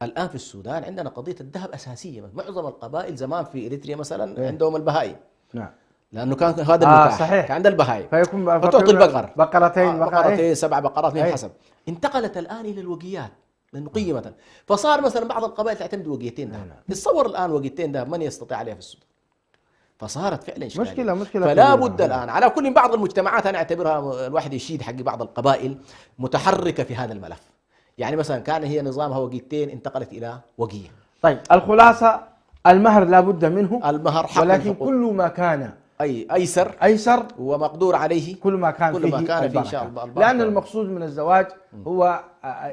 الآن في السودان عندنا قضية الذهب أساسية. معظم القبائل زمان في إريتريا مثلا عندهم البهائم. نعم. لأنه كان هذا المتاح. صحيح. كان عند البهائم فيكون فتعطي البقر بقرتين 7 بقرات من حسب. انتقلت الآن إلى الوقيات لأنه قيمة، فصار مثلا بعض القبائل تعتمد وقيتين ذهب. تصور الآن وقيتين ذهب من يستطيع عليها في السودان؟ فصارت فعلا إشكالية. مشكلة. فلا بد الآن على كل بعض المجتمعات أنا أعتبرها الواحد يشيد حق بعض القبائل متحركة في هذا الملف. يعني مثلا كان هي نظامها وقيتين انتقلت إلى وقية. طيب الخلاصة المهر لا بد منه، المهر حق، ولكن كل ما كان أيسر ومقدور عليه كل ما كان فيه إن شاء الله. لأن المقصود من الزواج هو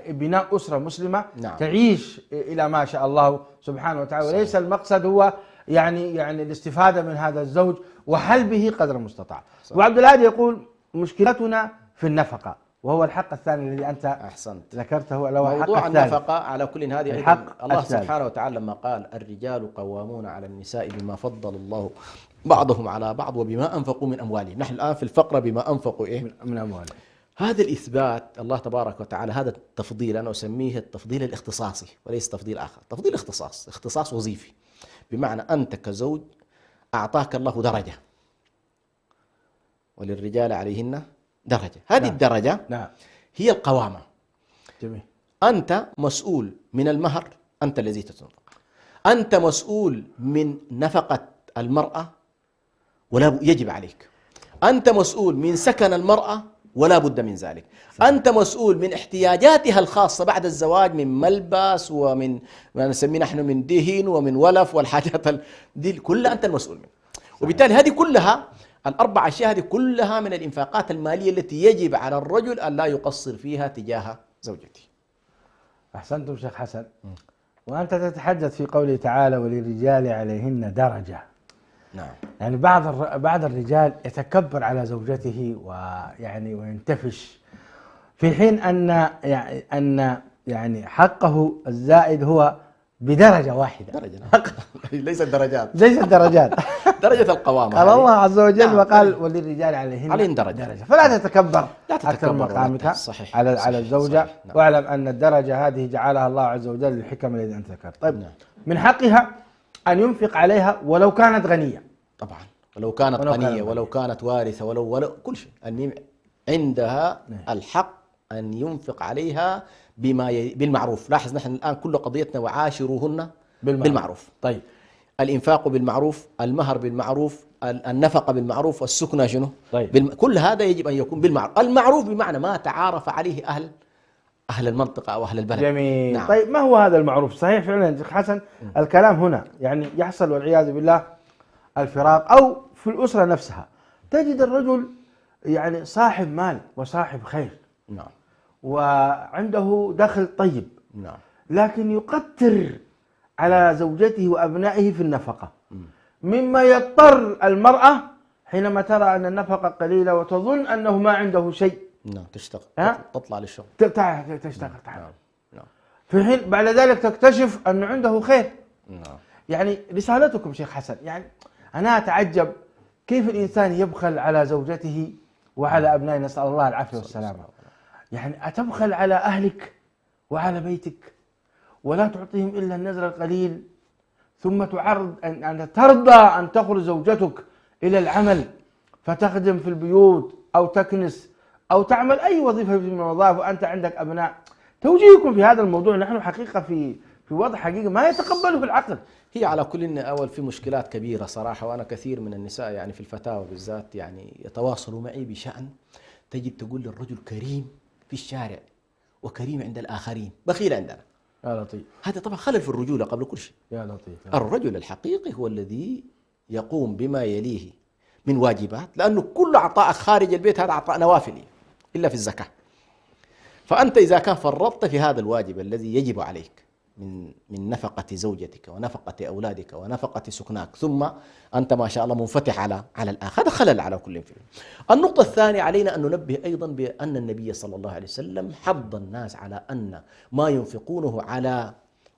بناء أسرة مسلمة تعيش إلى ما شاء الله سبحانه وتعالى، وليس المقصد هو يعني الاستفادة من هذا الزوج وحل به قدر المستطاع. وعبد الهادي يقول: مشكلتنا في النفقة، وهو الحق الثاني الذي أنت أحسنت ذكرته، لو موضوع النفقة. على كل هذه الحق الله سبحانه وتعالى لما قال: الرجال قوامون على النساء بما فضل الله بعضهم على بعض وبما أنفقوا من أموالهم. نحن الآن في الفقرة بما أنفقوا من أموالهم. هذا الإثبات الله تبارك وتعالى، هذا التفضيل أنا أسميه التفضيل الاختصاصي وليس تفضيل آخر، تفضيل اختصاص وظيفي، بمعنى أنت كزوج أعطاك الله درجة وللرجال عليهن درجة، هذه الدرجة هي القوامة. جميل. أنت مسؤول من المهر، أنت الذي تنفق، أنت مسؤول من نفقة المرأة ولا يجب عليك، أنت مسؤول من سكن المرأة ولا بد من ذلك، أنت مسؤول من احتياجاتها الخاصة بعد الزواج من ملبس ومن ما نسميه نحن من دهن ومن ولف والحاجات دي كلها أنت المسؤول منها. وبالتالي هذه كلها الأربع أشياء هذه كلها من الإنفاقات المالية التي يجب على الرجل أن لا يقصر فيها تجاه زوجته. أحسنتم شيخ حسن. وأنت تتحدث في قوله تعالى وللرجال عليهن درجة. نعم. يعني بعض الرجال يتكبر على زوجته ويعني وينتفش، في حين أن حقه الزائد هو بدرجة واحدة. درجة ليست درجات. ليست درجات. درجة القوامة. قال الله عز وجل وقال وللرجال عليهن درجة. فلا تتكبر لا أكثر مقامك صحيح. على الزوجة. نعم. واعلم أن الدرجة هذه جعلها الله عز وجل للحكم الذي أنت ذكرت. طيب نعم. من حقها أن ينفق عليها ولو كانت غنية. طبعا ولو كانت غنية ولو كانت وارثة ولو كل شيء، المهم عندها الحق أن ينفق عليها بالمعروف. لاحظ نحن الآن كل قضيتنا وعاشروهن بالمعروف. طيب الإنفاق بالمعروف، المهر بالمعروف، النفقة بالمعروف، والسكنى شنو؟ طيب. كل هذا يجب أن يكون بالمعروف. المعروف بمعنى ما تعارف عليه أهل المنطقة أو أهل البلد. جميل. نعم. طيب ما هو هذا المعروف؟ صحيح فعلا شيخ حسن الكلام هنا يعني يحصل والعياذ بالله الفراق، أو في الأسرة نفسها تجد الرجل يعني صاحب مال وصاحب خير، نعم، وعنده دخل طيب، نعم، لكن يقتر على زوجته وأبنائه في النفقة، مما يضطر المرأة حينما ترى أن النفقة قليلة وتظن أنه ما عنده شيء. نعم، تشتغل تطلع للشغل، تشتغل. نعم. في حين بعد ذلك تكتشف أنه عنده خير. نعم. يعني رسالتكم شيخ حسن، يعني أنا أتعجب كيف الإنسان يبخل على زوجته وعلى أبنائه، نسأل الله العافية والسلامة. يعني أتبخل على أهلك وعلى بيتك ولا تعطيهم إلا النذر القليل، ثم تعرض أن ترضى أن تخرج زوجتك إلى العمل فتخدم في البيوت أو تكنس أو تعمل أي وظيفة من الوظائف وأنت عندك أبناء. توجيهكم في هذا الموضوع، نحن حقيقة في وضع حقيقة ما يتقبله العقل. هي على كل أول في مشكلات كبيرة صراحة، وأنا كثير من النساء يعني في الفتاوى بالذات يعني يتواصلوا معي بشأن تجد تقول للرجل كريم في الشارع وكريم عند الآخرين، بخيل عندنا. يا لطيف. هذا طبعا خلل في الرجولة قبل كل شيء. يا لطيف. الرجل الحقيقي هو الذي يقوم بما يليه من واجبات، لأنه كل عطاء خارج البيت هذا عطاء نوافلي إلا في الزكاة. فأنت إذا كان فرطت في هذا الواجب الذي يجب عليك من نفقة زوجتك ونفقة أولادك ونفقة سكناك، ثم أنت ما شاء الله منفتح على الآخر، هذا خلل على كل فيهم. النقطة الثانية علينا أن ننبه أيضا بأن النبي صلى الله عليه وسلم حض الناس على أن ما ينفقونه على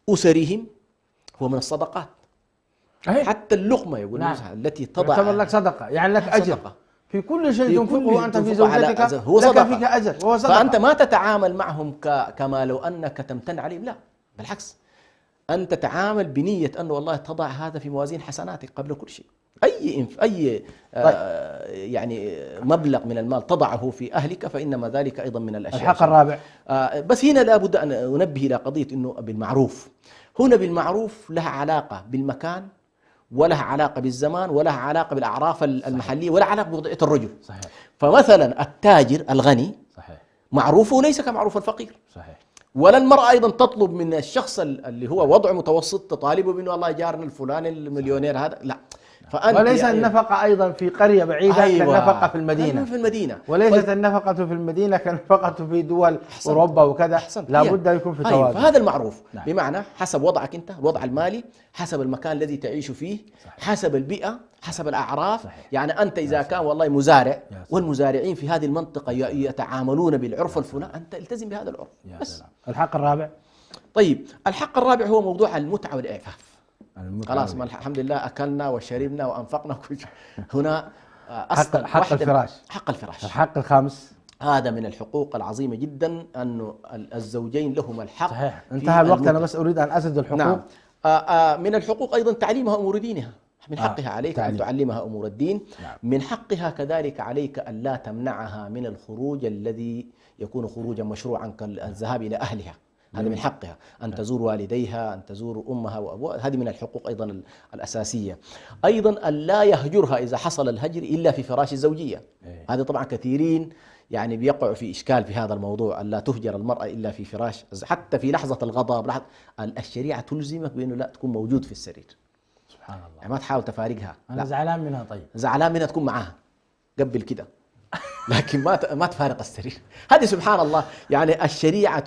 أسرهم هو من الصدقات. حتى اللقمة يقول نعم. التي تضع تعتبر لك صدقة، يعني لك أجر صدقة. في كل شيء تنفقه أنت في زوجتك هو صدقة، لك فيك أجر وهو صدقة. فأنت ما تتعامل معهم كما لو أنك تمتن عليهم، لا بالعكس، أنت تتعامل بنية أنه والله تضع هذا في موازين حسناتك قبل كل شيء. أي يعني مبلغ من المال تضعه في أهلك فإنما ذلك أيضا من الأشياء. الحق الرابع بس هنا لابد أن أنبه إلى قضية أنه بالمعروف. هنا بالمعروف لها علاقة بالمكان، ولها علاقة بالزمان، ولها علاقة بالأعراف المحلية، ولا علاقة بوضعية الرجل. صحيح. فمثلا التاجر الغني صحيح معروفه ليس كمعروف الفقير. صحيح. ولا المرأة أيضا تطلب من الشخص اللي هو وضع متوسط تطالبه بأنه الله جارنا الفلاني المليونير هذا، لا. وليس النفقة أيضا في قرية بعيدة كالنفقة في المدينة. وليست النفقة في المدينة كالنفقة في دول أوروبا وكذا، لا بد أن يكون في توازن. فهذا المعروف نعم. بمعنى حسب وضعك أنت، الوضع المالي، حسب المكان الذي تعيش فيه، صحيح. حسب البيئة، حسب الأعراف، صحيح. يعني أنت إذا كان والله مزارع والمزارعين في هذه المنطقة يتعاملون بالعرف الفلاني، أنت التزم بهذا العرف بس. الحق الرابع. طيب الحق الرابع هو موضوع المتعة والإعفاف. خلاص الحمد لله أكلنا وشربنا وأنفقنا كل شيء. هنا حق الفراش. حق الفراش. الحق الخامس. هذا من الحقوق العظيمة جدا أن الزوجين لهما الحق. صحيح. انتهى الوقت، أنا بس أريد أن أسد الحقوق. نعم. من الحقوق أيضا تعليمها أمور دينها، من حقها عليك أن تعلمها أمور الدين. نعم. من حقها كذلك عليك أن لا تمنعها من الخروج الذي يكون خروجا مشروعا كالذهاب إلى أهلها، هذا من حقها. أن تزور والديها، أن تزور أمها وأبوها، هذه من الحقوق أيضا الأساسية. أيضا أن لا يهجرها إذا حصل الهجر إلا في فراش الزوجية. هذا طبعا كثيرين يعني بيقعوا في إشكال في هذا الموضوع، أن لا تهجر المرأة إلا في فراش، حتى في لحظة الغضب. الشريعة تلزمك بأنه لا تكون موجود في السرير. سبحان الله. يعني ما تحاول تفارقها. أنا زعلان منها. طيب زعلان منها تكون معاها قبل كده، لكن ما تفارق السرير. هذه سبحان الله، يعني الشريعة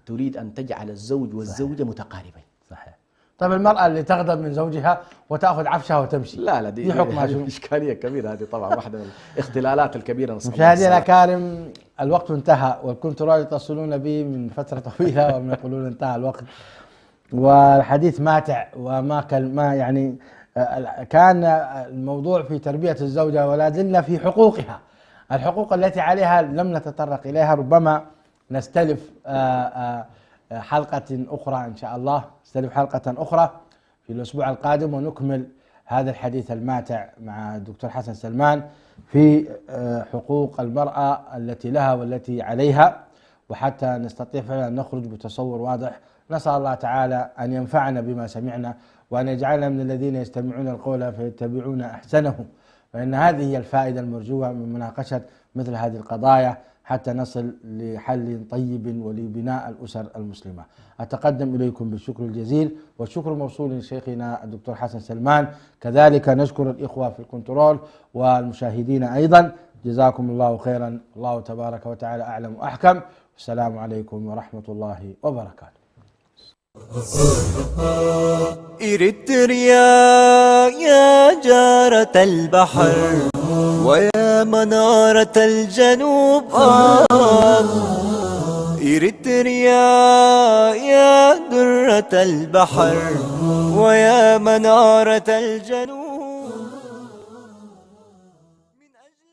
تريد أن تجعل الزوج والزوجة متقاربين. صحيح. طيب المرأة اللي تغضب من زوجها وتأخذ عفشها وتمشي، لا دي حكمها شنو؟ إشكالية كبيرة هذه، طبعا واحدة من الاختلالات الكبيرة. مشاهدينا الأكارم، الوقت انتهى، والكنترول يتصلون بي من فترة طويلة وهم يقولون انتهى الوقت، والحديث ماتع وما يعني كان الموضوع في تربية الزوجة، ولا زلنا في حقوقها، الحقوق التي عليها لم نتطرق إليها. ربما نستلف حلقة أخرى إن شاء الله، نستلف حلقة أخرى في الأسبوع القادم، ونكمل هذا الحديث الماتع مع الدكتور حسن سلمان في حقوق المرأة التي لها والتي عليها، وحتى نستطيع فعلا أن نخرج بتصور واضح. نسأل الله تعالى أن ينفعنا بما سمعنا، وأن يجعلنا من الذين يستمعون القول فيتبعون أحسنه، فإن هذه هي الفائدة المرجوة من مناقشة مثل هذه القضايا، حتى نصل لحل طيب ولبناء الأسر المسلمة. أتقدم إليكم بالشكر الجزيل، والشكر موصول لشيخنا الدكتور حسن سلمان. كذلك نشكر الإخوة في الكنترول والمشاهدين أيضا، جزاكم الله خيرا. الله تبارك وتعالى أعلم وأحكم. السلام عليكم ورحمة الله وبركاته. إريتريا يا جارة البحر ويا منارة الجنوب، إريتريا يا درة البحر ويا منارة الجنوب. من أجل